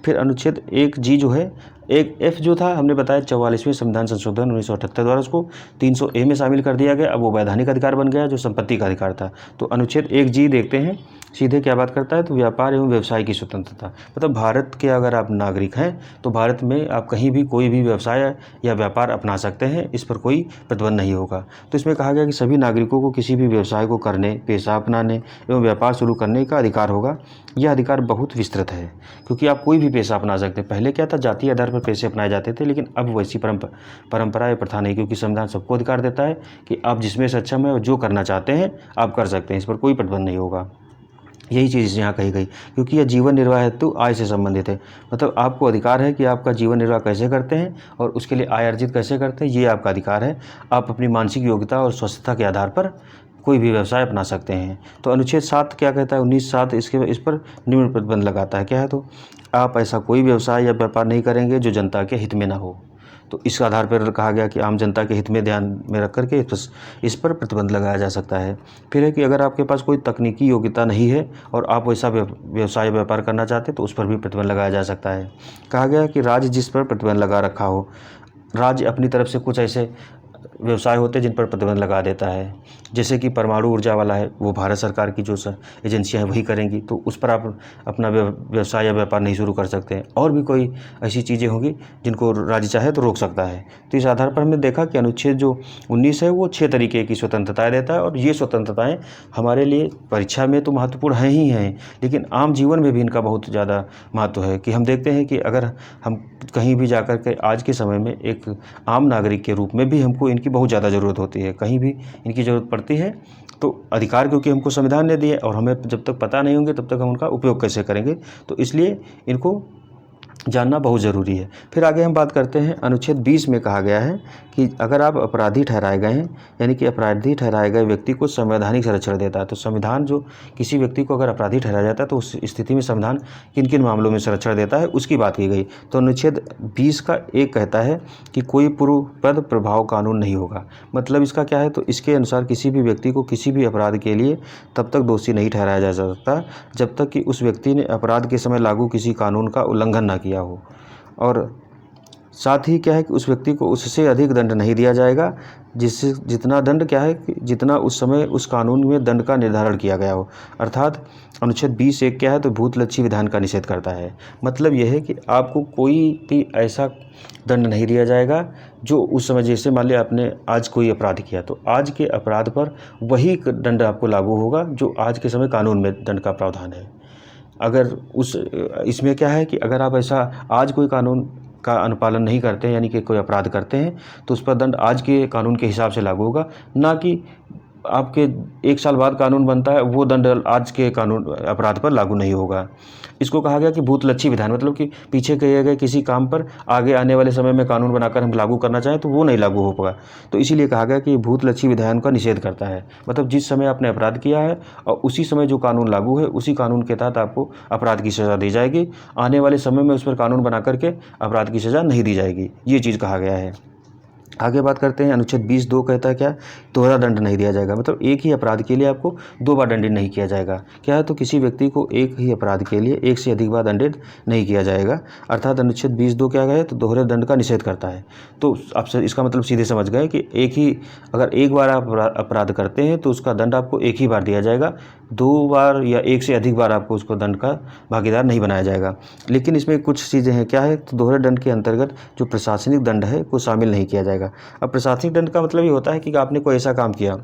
फिर अनुच्छेद 1G जो है, 1F जो था हमने बताया 44वें संविधान संशोधन 1978 द्वारा उसको 300A में शामिल कर दिया गया। अब वो वैधानिक अधिकार बन गया जो संपत्ति का अधिकार था। तो अनुच्छेद 1G देखते हैं, सीधे क्या बात करता है, तो व्यापार एवं व्यवसाय की स्वतंत्रता। मतलब भारत के अगर आप नागरिक हैं तो भारत में आप कहीं भी कोई भी व्यवसाय या व्यापार अपना सकते हैं, इस पर कोई प्रतिबंध नहीं होगा। तो इसमें कहा गया कि सभी नागरिकों को किसी भी व्यवसाय को करने, पेशा अपनाने एवं व्यापार शुरू करने का अधिकार होगा। यह अधिकार बहुत विस्तृत है क्योंकि आप कोई भी पेशा अपना सकते हैं। पहले क्या था, जातीय आधार पर पेशे अपनाए जाते थे, लेकिन अब वैसी परंपरा या प्रथा नहीं, क्योंकि संविधान सबको अधिकार देता है कि आप जिसमें सक्षम है और जो करना चाहते हैं आप कर सकते हैं, इस पर कोई प्रतिबंध नहीं होगा। यही चीज़ यहाँ कही गई, क्योंकि यह जीवन निर्वाह हेतु आय से संबंधित है। मतलब आपको अधिकार है कि आपका जीवन निर्वाह कैसे करते हैं और उसके लिए आय अर्जित कैसे करते हैं, ये आपका अधिकार है। आप अपनी मानसिक योग्यता और स्वस्थता के आधार पर कोई भी व्यवसाय अपना सकते हैं। तो अनुच्छेद 7 क्या कहता है, 19(7) इस पर निम्न प्रतिबंध लगाता है। क्या है, तो आप ऐसा कोई व्यवसाय या व्यापार नहीं करेंगे जो जनता के हित में ना हो। तो इस आधार पर कहा गया कि आम जनता के हित में ध्यान में रख करके इस पर प्रतिबंध लगाया जा सकता है। फिर है कि अगर आपके पास कोई तकनीकी योग्यता नहीं है और आप वैसा व्यवसाय व्यापार करना चाहते हैं तो उस पर भी प्रतिबंध लगाया जा सकता है। कहा गया कि राज्य जिस पर प्रतिबंध लगा रखा हो, राज्य अपनी तरफ से कुछ ऐसे व्यवसाय होते हैं जिन पर प्रतिबंध लगा देता है। जैसे कि परमाणु ऊर्जा वाला है, वो भारत सरकार की जो एजेंसियां हैं वही करेंगी, तो उस पर आप अपना व्यवसाय या व्यापार नहीं शुरू कर सकते हैं। और भी कोई ऐसी चीज़ें होंगी जिनको राज्य चाहे तो रोक सकता है। तो इस आधार पर हमने देखा कि अनुच्छेद जो 19 है वो 6 तरीके की स्वतंत्रताएँ देता है, और ये स्वतंत्रताएँ हमारे लिए परीक्षा में तो महत्वपूर्ण हैं ही हैं, लेकिन आम जीवन में भी इनका बहुत ज़्यादा महत्व है। कि हम देखते हैं कि अगर हम कहीं भी जाकर के आज के समय में एक आम नागरिक के रूप में भी हमको इनकी बहुत ज़्यादा ज़रूरत होती है, कहीं भी इनकी ज़रूरत पड़ती है। तो अधिकार क्योंकि हमको संविधान ने दिए, और हमें जब तक पता नहीं होंगे तब तक हम उनका उपयोग कैसे करेंगे, तो इसलिए इनको जानना बहुत ज़रूरी है। फिर आगे हम बात करते हैं, अनुच्छेद 20 में कहा गया है कि अगर आप अपराधी ठहराए गए हैं, यानी कि अपराधी ठहराए गए व्यक्ति को संवैधानिक संरक्षण देता है। तो संविधान जो किसी व्यक्ति को अगर अपराधी ठहराया जाता है तो उस स्थिति में संविधान किन किन मामलों में संरक्षण देता है उसकी बात की गई। तो अनुच्छेद 20 का 1 कहता है कि कोई पूर्वपद प्रभाव कानून नहीं होगा। मतलब इसका क्या है, तो इसके अनुसार किसी भी व्यक्ति को किसी भी अपराध के लिए तब तक दोषी नहीं ठहराया जा सकता जब तक कि उस व्यक्ति ने अपराध के समय लागू किसी कानून का उल्लंघन ना किया हो। और साथ ही क्या है कि उस व्यक्ति को उससे अधिक दंड नहीं दिया जाएगा, जिससे जितना दंड क्या है कि जितना उस समय उस कानून में दंड का निर्धारण किया गया हो। अर्थात अनुच्छेद 20(1) क्या है, तो भूतलक्षी विधान का निषेध करता है। मतलब यह है कि आपको कोई भी ऐसा दंड नहीं दिया जाएगा जो उस समय, जैसे मान लिया आपने आज कोई अपराध किया तो आज के अपराध पर वही दंड आपको लागू होगा जो आज के समय कानून में दंड का प्रावधान है। अगर इसमें क्या है कि अगर आप ऐसा आज कोई कानून का अनुपालन नहीं करते हैं, यानी कि कोई अपराध करते हैं, तो उस पर दंड आज के कानून के हिसाब से लागू होगा, ना कि आपके 1 साल बाद कानून बनता है वो दंड आज के कानून अपराध पर लागू नहीं होगा। इसको कहा गया कि भूतलक्षी विधान, मतलब कि पीछे किए गए किसी काम पर आगे आने वाले समय में कानून बनाकर हम लागू करना चाहें तो वो नहीं लागू हो पाएगा। तो इसीलिए कहा गया कि भूतलक्षी विधान का निषेध करता है। मतलब जिस समय आपने अपराध किया है और उसी समय जो कानून लागू है उसी कानून के तहत आपको अपराध की सज़ा दी जाएगी। आने वाले समय में उस पर कानून बना करके अपराध की सज़ा नहीं दी जाएगी, ये चीज़ कहा गया है। आगे बात करते हैं, अनुच्छेद 20(2) कहता है क्या, दोहरा दंड नहीं दिया जाएगा। मतलब एक ही अपराध के लिए आपको 2 बार दंडित नहीं किया जाएगा। क्या है, तो किसी व्यक्ति को एक ही अपराध के लिए 1 से अधिक बार दंडित नहीं किया जाएगा। अर्थात अनुच्छेद 20(2) क्या है, तो दोहरे दंड का निषेध करता है। तो आप इसका मतलब सीधे समझ गए कि अगर एक बार आप अपराध करते हैं तो उसका दंड आपको एक ही बार दिया जाएगा, 2 बार या 1 से अधिक बार आपको उसको दंड का भागीदार नहीं बनाया जाएगा। लेकिन इसमें कुछ चीज़ें हैं, क्या है, तो दोहरे दंड के अंतर्गत जो प्रशासनिक दंड है वो शामिल नहीं किया जाएगा। अब प्रशासनिक दंड का मतलब ये होता है कि आपने कोई ऐसा काम किया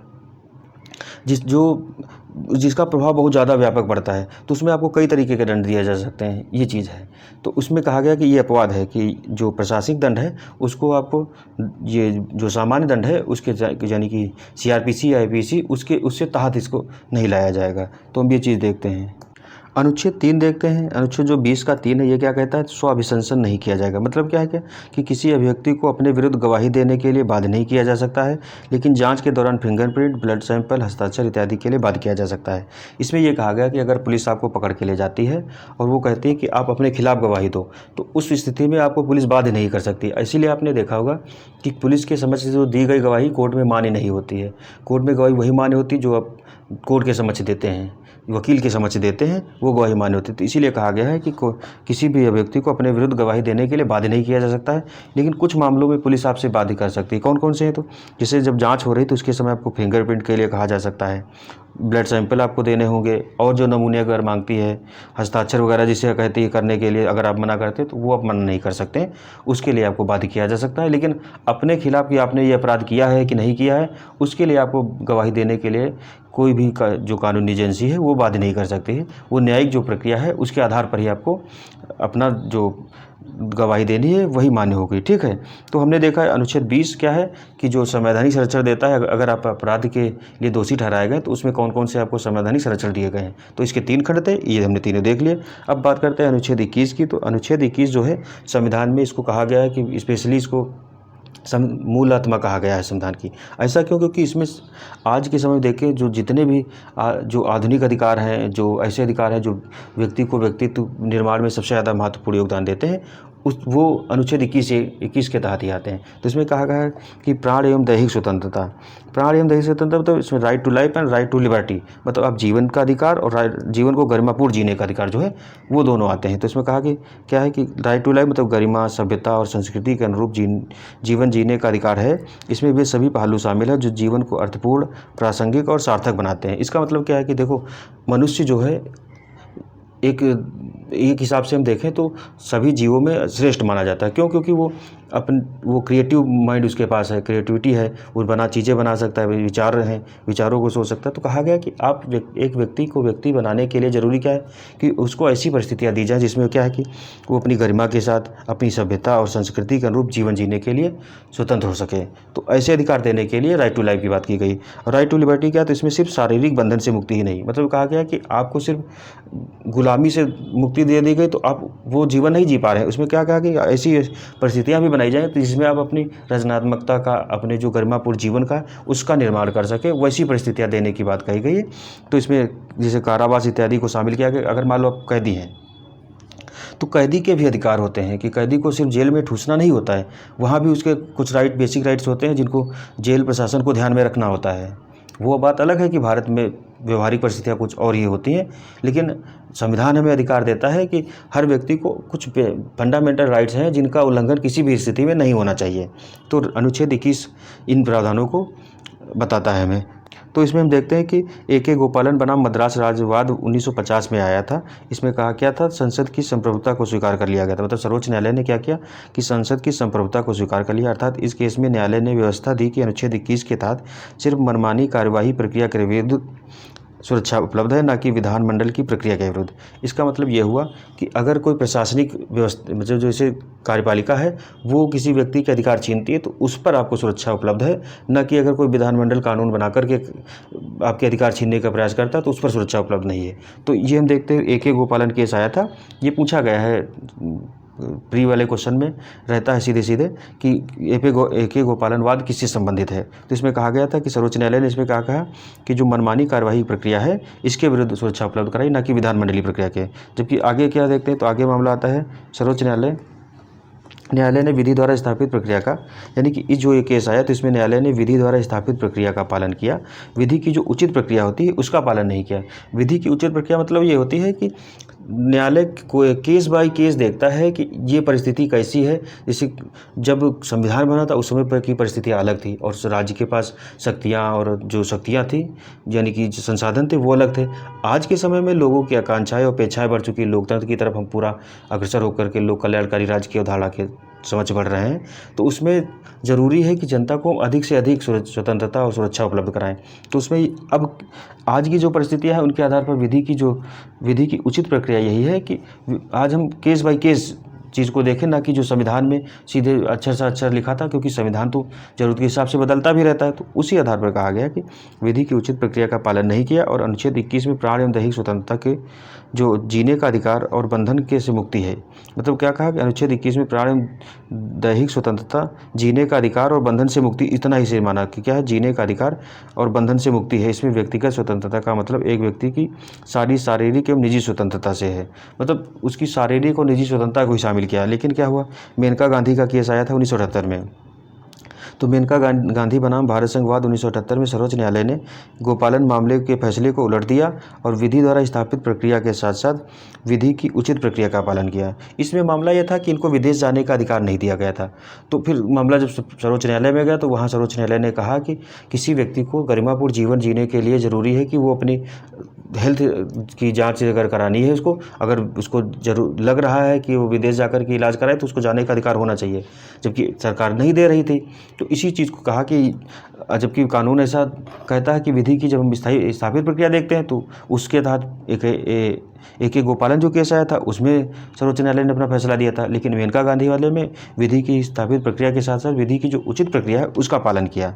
जिसका प्रभाव बहुत ज़्यादा व्यापक पड़ता है, तो उसमें आपको कई तरीके के दंड दिए जा सकते हैं, ये चीज़ है। तो उसमें कहा गया कि ये अपवाद है कि जो प्रशासनिक दंड है उसको आपको, ये जो सामान्य दंड है उसके यानी कि CRPC या IPC उससे तहत इसको नहीं लाया जाएगा। तो हम ये चीज़ देखते हैं। अनुच्छेद 3 देखते हैं। अनुच्छेद जो 20 का 3 है, ये क्या कहता है, स्वाभिशंसन नहीं किया जाएगा। मतलब क्या है कि किसी अभिव्यक्ति को अपने विरुद्ध गवाही देने के लिए बाध्य नहीं किया जा सकता है, लेकिन जांच के दौरान फिंगरप्रिंट, ब्लड सैंपल, हस्ताक्षर इत्यादि के लिए बाध्य किया जा सकता है। इसमें यह कहा गया कि अगर पुलिस आपको पकड़ के ले जाती है और वो कहती है कि आप अपने खिलाफ गवाही दो, तो उस स्थिति में आपको पुलिस बाध्य नहीं कर सकती। इसीलिए आपने देखा होगा कि पुलिस के समक्ष जो दी गई गवाही कोर्ट में मान्य नहीं होती है। कोर्ट में गवाही वही मान्य होती जो आप कोर्ट के समक्ष देते हैं, वकील के समक्ष देते हैं, वो गवाही मान्य होती है। तो इसीलिए कहा गया है कि किसी भी व्यक्ति को अपने विरुद्ध गवाही देने के लिए बाध्य नहीं किया जा सकता है, लेकिन कुछ मामलों में पुलिस आपसे बाध्य कर सकती है। कौन कौन से हैं, तो जैसे जब जांच हो रही तो उसके समय आपको फिंगरप्रिंट के लिए कहा जा सकता है, ब्लड सैंपल आपको देने होंगे, और जो नमूने अगर मांगती है, हस्ताक्षर वगैरह जिसे कहती है करने के लिए, अगर आप मना करते हैं तो वो आप मना नहीं कर सकते, उसके लिए आपको बाध्य किया जा सकता है। लेकिन अपने खिलाफ कि आपने ये अपराध किया है कि नहीं किया है, उसके लिए आपको गवाही देने के लिए कोई भी जो कानूनी एजेंसी है वो बाध्य नहीं कर सकती है। वो न्यायिक जो प्रक्रिया है उसके आधार पर ही आपको अपना जो गवाही देनी है वही मान्य होगी। ठीक है, तो हमने देखा है अनुच्छेद 20 क्या है कि जो संवैधानिक संरक्षण देता है, अगर आप अपराध के लिए दोषी ठहराए गए तो उसमें कौन कौन से आपको संवैधानिक संरक्षण दिए गए हैं। तो इसके 3 खंड थे, ये हमने तीनों देख लिए। अब बात करते हैं अनुच्छेद 21 की। तो अनुच्छेद 21 जो है संविधान में इसको कहा गया है कि स्पेशली इसको मूल आत्मा कहा गया है संविधान की। ऐसा क्यों? क्योंकि इसमें आज के समय में देखें जो जितने भी जो आधुनिक अधिकार हैं, जो ऐसे अधिकार हैं जो व्यक्ति को व्यक्तित्व निर्माण में सबसे ज़्यादा महत्वपूर्ण योगदान देते हैं, वो अनुच्छेद 21 के तहत ही आते हैं। तो इसमें कहा गया है कि प्राण एवं दैहिक स्वतंत्रता। प्राण एवं दैहिक स्वतंत्रता मतलब इसमें right to life and right to liberty, मतलब आप जीवन का अधिकार और जीवन को गरिमापूर्ण जीने का अधिकार जो है वो दोनों आते हैं। तो इसमें कहा कि क्या है कि राइट टू लाइफ मतलब गरिमा, सभ्यता और संस्कृति के अनुरूप जीवन जीने का अधिकार है। इसमें वे सभी पहलू शामिल हैं जो जीवन को अर्थपूर्ण, प्रासंगिक और सार्थक बनाते हैं। इसका मतलब क्या है कि देखो, मनुष्य जो है एक हिसाब से हम देखें तो सभी जीवों में श्रेष्ठ माना जाता है। क्यों? क्योंकि वो क्रिएटिव माइंड उसके पास है, क्रिएटिविटी है, वो चीज़ें बना सकता है, विचार हैं, विचारों को सोच सकता है। तो कहा गया कि आप एक व्यक्ति को व्यक्ति बनाने के लिए ज़रूरी क्या है कि उसको ऐसी परिस्थितियाँ दी जाए जिसमें क्या है कि वो अपनी गरिमा के साथ अपनी सभ्यता और संस्कृति के अनुरूप जीवन जीने के लिए स्वतंत्र हो सके। तो ऐसे अधिकार देने के लिए राइट टू लाइफ की बात की गई। और राइट टू लिबर्टी क्या है? तो इसमें सिर्फ शारीरिक बंधन से मुक्ति ही नहीं, मतलब कहा गया कि आपको सिर्फ गुलामी से मुक्ति दे दी गई तो आप वो जीवन नहीं जी पा रहे हैं। उसमें क्या कहा कि ऐसी परिस्थितियां भी बनाई जाएं तो जिसमें आप अपनी रचनात्मकता का, अपने जो गरिमापूर्ण जीवन का, उसका निर्माण कर सके, वैसी परिस्थितियां देने की बात कही गई है। तो इसमें जैसे कारावास इत्यादि को शामिल किया गया। अगर मान लो आप कैदी हैं तो कैदी के भी अधिकार होते हैं कि कैदी को सिर्फ जेल में ठूसना नहीं होता है, वहाँ भी उसके कुछ बेसिक राइट्स होते हैं जिनको जेल प्रशासन को ध्यान में रखना होता है। वो बात अलग है कि भारत में व्यवहारिक परिस्थितियाँ कुछ और ही होती हैं, लेकिन संविधान हमें अधिकार देता है कि हर व्यक्ति को कुछ फंडामेंटल राइट्स हैं जिनका उल्लंघन किसी भी स्थिति में नहीं होना चाहिए। तो अनुच्छेद 21 इन प्रावधानों को बताता है हमें। तो इसमें हम देखते हैं कि ए.के. गोपालन बनाम मद्रास राज्यवाद 1950 में आया था। इसमें कहा क्या था? संसद की संप्रभुता को स्वीकार कर लिया गया था। मतलब सर्वोच्च न्यायालय ने क्या किया कि संसद की संप्रभुता को स्वीकार कर लिया। अर्थात इस केस में न्यायालय ने व्यवस्था दी कि अनुच्छेद 21 के तहत सिर्फ मनमानी कार्यवाही प्रक्रिया के विरुद्ध सुरक्षा उपलब्ध है, न कि विधानमंडल की प्रक्रिया के विरुद्ध। इसका मतलब ये हुआ कि अगर कोई प्रशासनिक व्यवस्था, मतलब जैसे कार्यपालिका है, वो किसी व्यक्ति के अधिकार छीनती है तो उस पर आपको सुरक्षा उपलब्ध है, न कि अगर कोई विधानमंडल कानून बना करके आपके अधिकार छीनने का प्रयास करता है तो उस पर सुरक्षा उपलब्ध नहीं है। तो ये हम देखते हैं ए.के. गोपालन केस आया था। ये पूछा गया है प्री वाले क्वेश्चन में, रहता है सीधे सीधे कि ए.के. गोपालनवाद किससे संबंधित है। तो इसमें कहा गया था कि सर्वोच्च न्यायालय ने इसमें कहा कि जो मनमानी कार्यवाही प्रक्रिया है इसके विरुद्ध सुरक्षा उपलब्ध कराई, न कि विधानमंडलीय प्रक्रिया के। जबकि आगे क्या देखते हैं तो आगे मामला आता है सर्वोच्च न्यायालय ने विधि द्वारा स्थापित प्रक्रिया का, यानी कि इस जो ये केस आया तो इसमें न्यायालय ने विधि द्वारा स्थापित प्रक्रिया का पालन किया, विधि की जो उचित प्रक्रिया होती है उसका पालन नहीं किया। विधि की उचित प्रक्रिया मतलब ये होती है कि न्यायालय केस बाय केस देखता है कि ये परिस्थिति कैसी है। जैसे जब संविधान बना था उस समय पर की परिस्थितियाँ अलग थी और राज्य के पास शक्तियाँ और जो शक्तियाँ थी यानी कि जो संसाधन थे वो अलग थे। आज के समय में लोगों की आकांक्षाएं और अपेक्षाएं बढ़ चुकी, लोकतंत्र की तरफ हम पूरा अग्रसर होकर के लोक कल्याणकारी राज्य की अवधारणा के समझ बढ़ रहे हैं। तो उसमें ज़रूरी है कि जनता को अधिक से अधिक स्वतंत्रता और सुरक्षा उपलब्ध कराएं। तो उसमें अब आज की जो परिस्थितियां हैं उनके आधार पर विधि की उचित प्रक्रिया यही है कि आज हम केस बाय केस चीज़ को देखें, ना कि जो संविधान में सीधे अक्षर से अक्षर लिखा था, क्योंकि संविधान तो जरूरत के हिसाब से बदलता भी रहता है। तो उसी आधार पर कहा गया कि विधि की उचित प्रक्रिया का पालन नहीं किया और अनुच्छेद 21 में प्राण एवं दैहिक स्वतंत्रता के जो जीने का अधिकार और बंधन के से मुक्ति है। मतलब क्या कहा कि अनुच्छेद 21 में प्राण एवं दैहिक स्वतंत्रता, जीने का अधिकार और बंधन से मुक्ति, इतना ही से माना कि क्या है, जीने का अधिकार और बंधन से मुक्ति है। इसमें व्यक्तिगत स्वतंत्रता का मतलब एक व्यक्ति की सारी शारीरिक एवं निजी स्वतंत्रता से है, मतलब उसकी शारीरिक और निजी स्वतंत्रता को ही शामिल किया। लेकिन क्या हुआ, मेनका गांधी का केस आया था 1978 में। तो मेनका गांधी बनाम भारत संघवाद 1978 में सर्वोच्च न्यायालय ने गोपालन मामले के फैसले को उलट दिया और विधि द्वारा स्थापित प्रक्रिया के साथ साथ विधि की उचित प्रक्रिया का पालन किया। इसमें मामला यह था कि इनको विदेश जाने का अधिकार नहीं दिया गया था। तो फिर मामला जब सर्वोच्च न्यायालय में गया तो वहाँ सर्वोच्च न्यायालय ने कहा कि किसी व्यक्ति को गरिमापूर्ण जीवन जीने के लिए ज़रूरी है कि वो अपनी हेल्थ की जांच अगर करानी है, उसको अगर उसको जरूर लग रहा है कि वो विदेश जाकर के इलाज कराए तो उसको जाने का अधिकार होना चाहिए, जबकि सरकार नहीं दे रही थी। तो इसी चीज़ को कहा कि जबकि कानून ऐसा कहता है कि विधि की जब हम स्थापित प्रक्रिया देखते हैं तो उसके तहत ए.के. गोपालन जो केस आया था उसमें सर्वोच्च न्यायालय ने अपना फैसला दिया था, लेकिन मेनका गांधी वाले में विधि की स्थापित प्रक्रिया के साथ साथ विधि की जो उचित प्रक्रिया है उसका पालन किया।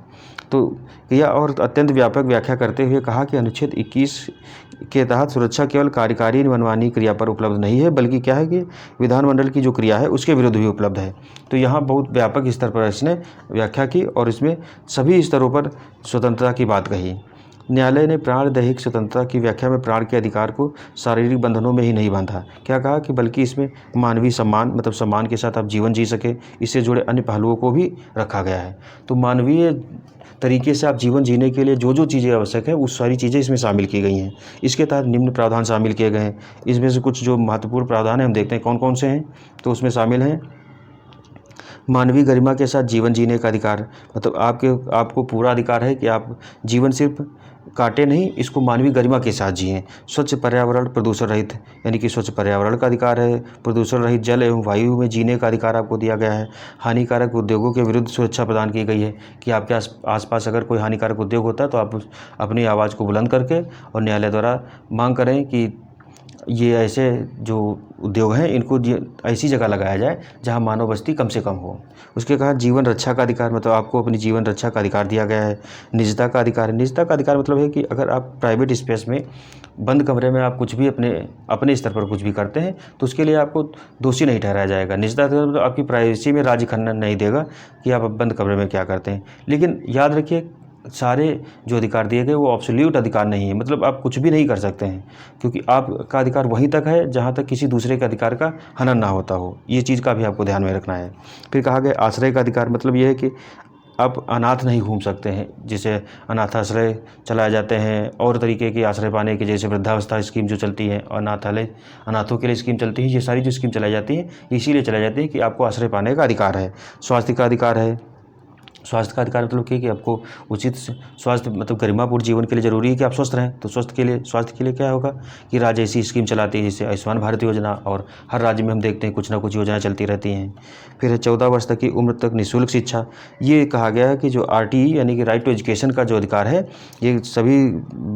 तो किया और अत्यंत व्यापक व्याख्या करते हुए कहा कि अनुच्छेद 21 के तहत सुरक्षा केवल कार्यकारी मनमानी क्रिया पर उपलब्ध नहीं है, बल्कि क्या है कि विधानमंडल की जो क्रिया है उसके विरुद्ध भी उपलब्ध है। तो यहाँ बहुत व्यापक स्तर पर इसने व्याख्या की और इसमें सभी स्तरों पर स्वतंत्रता की बात कही। न्यायालय ने प्राण दैहिक स्वतंत्रता की व्याख्या में प्राण के अधिकार को शारीरिक बंधनों में ही नहीं बांधा, क्या कहा कि बल्कि इसमें मानवीय सम्मान, मतलब सम्मान के साथ आप जीवन जी सके, इससे जुड़े अन्य पहलुओं को भी रखा गया है। तो मानवीय तरीके से आप जीवन जीने के लिए जो जो चीज़ें आवश्यक है उस सारी चीज़ें इसमें शामिल की गई हैं। इसके तहत निम्न प्रावधान शामिल किए गए हैं। इसमें से कुछ जो महत्वपूर्ण प्रावधान है हम देखते हैं कौन कौन से हैं। तो उसमें शामिल हैं मानवीय गरिमा के साथ जीवन जीने का अधिकार, मतलब आपको पूरा अधिकार है कि आप जीवन सिर्फ काटे नहीं, इसको मानवीय गरिमा के साथ जिएं। स्वच्छ पर्यावरण प्रदूषण रहित, यानी कि स्वच्छ पर्यावरण का अधिकार है। प्रदूषण रहित जल एवं वायु में जीने का अधिकार आपको दिया गया है। हानिकारक उद्योगों के विरुद्ध सुरक्षा प्रदान की गई है कि आपके आसपास अगर कोई हानिकारक उद्योग होता है तो आप अपनी आवाज़ को बुलंद करके और न्यायालय द्वारा मांग करें कि ये ऐसे जो उद्योग हैं इनको ऐसी जगह लगाया जाए जहां मानव बस्ती कम से कम हो। उसके कहा जीवन रक्षा का अधिकार, मतलब आपको अपनी जीवन रक्षा का अधिकार दिया गया है। निजता का अधिकार है। निजता का अधिकार मतलब है कि अगर आप प्राइवेट स्पेस में बंद कमरे में आप कुछ भी अपने स्तर पर कुछ भी करते हैं तो उसके लिए आपको दोषी नहीं ठहराया जाएगा। निजता का मतलब आपकी प्राइवेसी में राज्य खंडन नहीं देगा कि आप बंद कमरे में क्या करते हैं। लेकिन याद रखिए सारे जो अधिकार दिए गए वो एब्सोल्यूट अधिकार नहीं है, मतलब आप कुछ भी नहीं कर सकते हैं, क्योंकि आपका अधिकार वहीं तक है जहां तक किसी दूसरे के अधिकार का हनन ना होता हो। ये चीज़ का भी आपको ध्यान में रखना है। फिर कहा गया आश्रय का अधिकार, मतलब ये है कि आप अनाथ नहीं घूम सकते हैं, जिसे अनाथ आश्रय चलाए जाते हैं और तरीके के आश्रय पाने के, जैसे वृद्धावस्था स्कीम जो चलती है, अनाथालय अनाथों के लिए स्कीम चलती है। ये सारी जो स्कीम चलाई जाती है इसीलिए चलाई जाती है कि आपको आश्रय पाने का अधिकार है। स्वास्थ्य का अधिकार है। स्वास्थ्य का अधिकार मतलब कि आपको उचित स्वास्थ्य, मतलब गरिमापूर्ण जीवन के लिए ज़रूरी है कि आप स्वस्थ रहें। तो स्वास्थ्य के लिए क्या होगा कि राज्य ऐसी स्कीम चलाती है जैसे आयुष्मान भारत योजना, और हर राज्य में हम देखते हैं कुछ ना कुछ योजनाएं चलती रहती हैं। फिर 14 वर्ष तक की उम्र तक निःशुल्क शिक्षा। ये कहा गया है कि जो RTE यानी कि राइट टू एजुकेशन का जो अधिकार है, ये सभी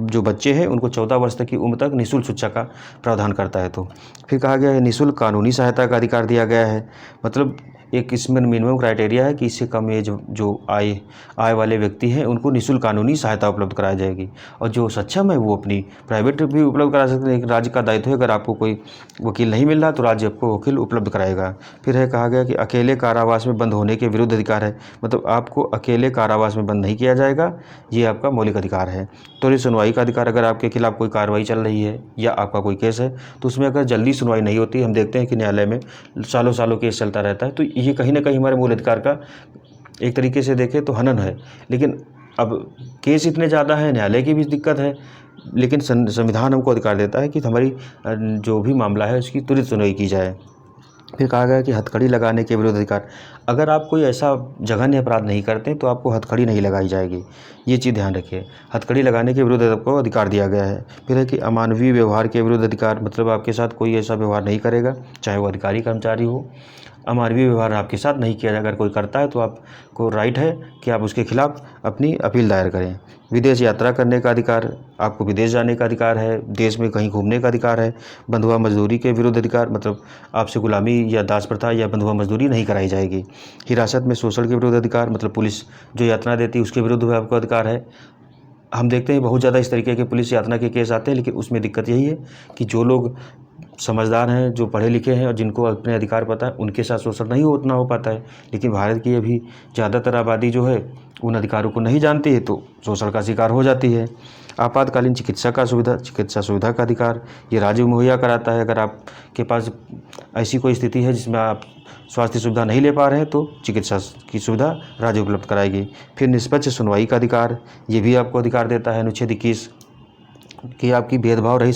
जो बच्चे हैं उनको 14 वर्ष तक की उम्र तक निःशुल्क शिक्षा का प्रावधान करता है। तो फिर कहा गया है निःशुल्क कानूनी सहायता का अधिकार दिया गया है, मतलब एक इसमें मिनिमम क्राइटेरिया है कि इससे कम एज जो आय वाले व्यक्ति हैं उनको निःशुल्क कानूनी सहायता उपलब्ध कराई जाएगी, और जो सक्षम है वो अपनी प्राइवेट भी उपलब्ध करा सकते हैं। एक राज्य का दायित्व है, अगर आपको कोई वकील नहीं मिल रहा तो राज्य आपको वकील उपलब्ध कराएगा। फिर है कहा गया कि अकेले कारावास में बंद होने के विरुद्ध अधिकार है, मतलब आपको अकेले कारावास में बंद नहीं किया जाएगा, ये आपका मौलिक अधिकार है। त्वरित सुनवाई का अधिकार, अगर आपके खिलाफ कोई कार्रवाई चल रही है या आपका कोई केस है तो उसमें अगर जल्दी सुनवाई नहीं होती, हम देखते हैं कि न्यायालय में सालों सालों केस चलता रहता है, तो ये कहीं ना कहीं हमारे मूल अधिकार का एक तरीके से देखें तो हनन है। लेकिन अब केस इतने ज़्यादा हैं, न्यायालय की भी दिक्कत है, लेकिन संविधान हमको अधिकार देता है कि हमारी जो भी मामला है उसकी त्वरित सुनवाई की जाए। फिर कहा गया कि हथकड़ी लगाने के विरुद्ध अधिकार, अगर आप कोई ऐसा जघन्य अपराध नहीं करते तो आपको हथकड़ी नहीं लगाई जाएगी, ये चीज़ ध्यान रखिए। हथकड़ी लगाने के विरुद्ध आपको अधिकार दिया गया है। फिर है कि अमानवीय व्यवहार के विरुद्ध अधिकार, मतलब आपके साथ कोई ऐसा व्यवहार नहीं करेगा, चाहे वो अधिकारी कर्मचारी हो, अमानवीय व्यवहार आपके साथ नहीं किया जाएगा। अगर कोई करता है तो आपको राइट है कि आप उसके खिलाफ अपनी अपील दायर करें। विदेश यात्रा करने का अधिकार, आपको विदेश जाने का अधिकार है, देश में कहीं घूमने का अधिकार है। बंधुआ मजदूरी के विरुद्ध अधिकार, मतलब आपसे गुलामी या दास प्रथा या बंधुआ मजदूरी नहीं कराई जाएगी। हिरासत में शोषण के विरुद्ध अधिकार, मतलब पुलिस जो यातना देती है उसके विरुद्ध भी आपको अधिकार है। हम देखते हैं बहुत ज़्यादा इस तरीके के पुलिस यातना के केस आते हैं, लेकिन उसमें दिक्कत यही है कि जो लोग समझदार हैं, जो पढ़े लिखे हैं और जिनको अपने अधिकार पता है, उनके साथ शोषण नहीं उतना हो पाता है। लेकिन भारत की अभी ज़्यादातर आबादी जो है उन अधिकारों को नहीं जानती है, तो शोषण का शिकार हो जाती है। आपातकालीन चिकित्सा सुविधा का अधिकार, ये राज्य मुहैया कराता है। अगर आपके पास ऐसी कोई स्थिति है जिसमें आप स्वास्थ्य सुविधा नहीं ले पा रहे हैं तो चिकित्सा की सुविधा राज्य उपलब्ध कराएगी। फिर निष्पक्ष सुनवाई का अधिकार, ये भी आपको अधिकार देता है अनुच्छेद 21 कि आपकी भेदभाव रहित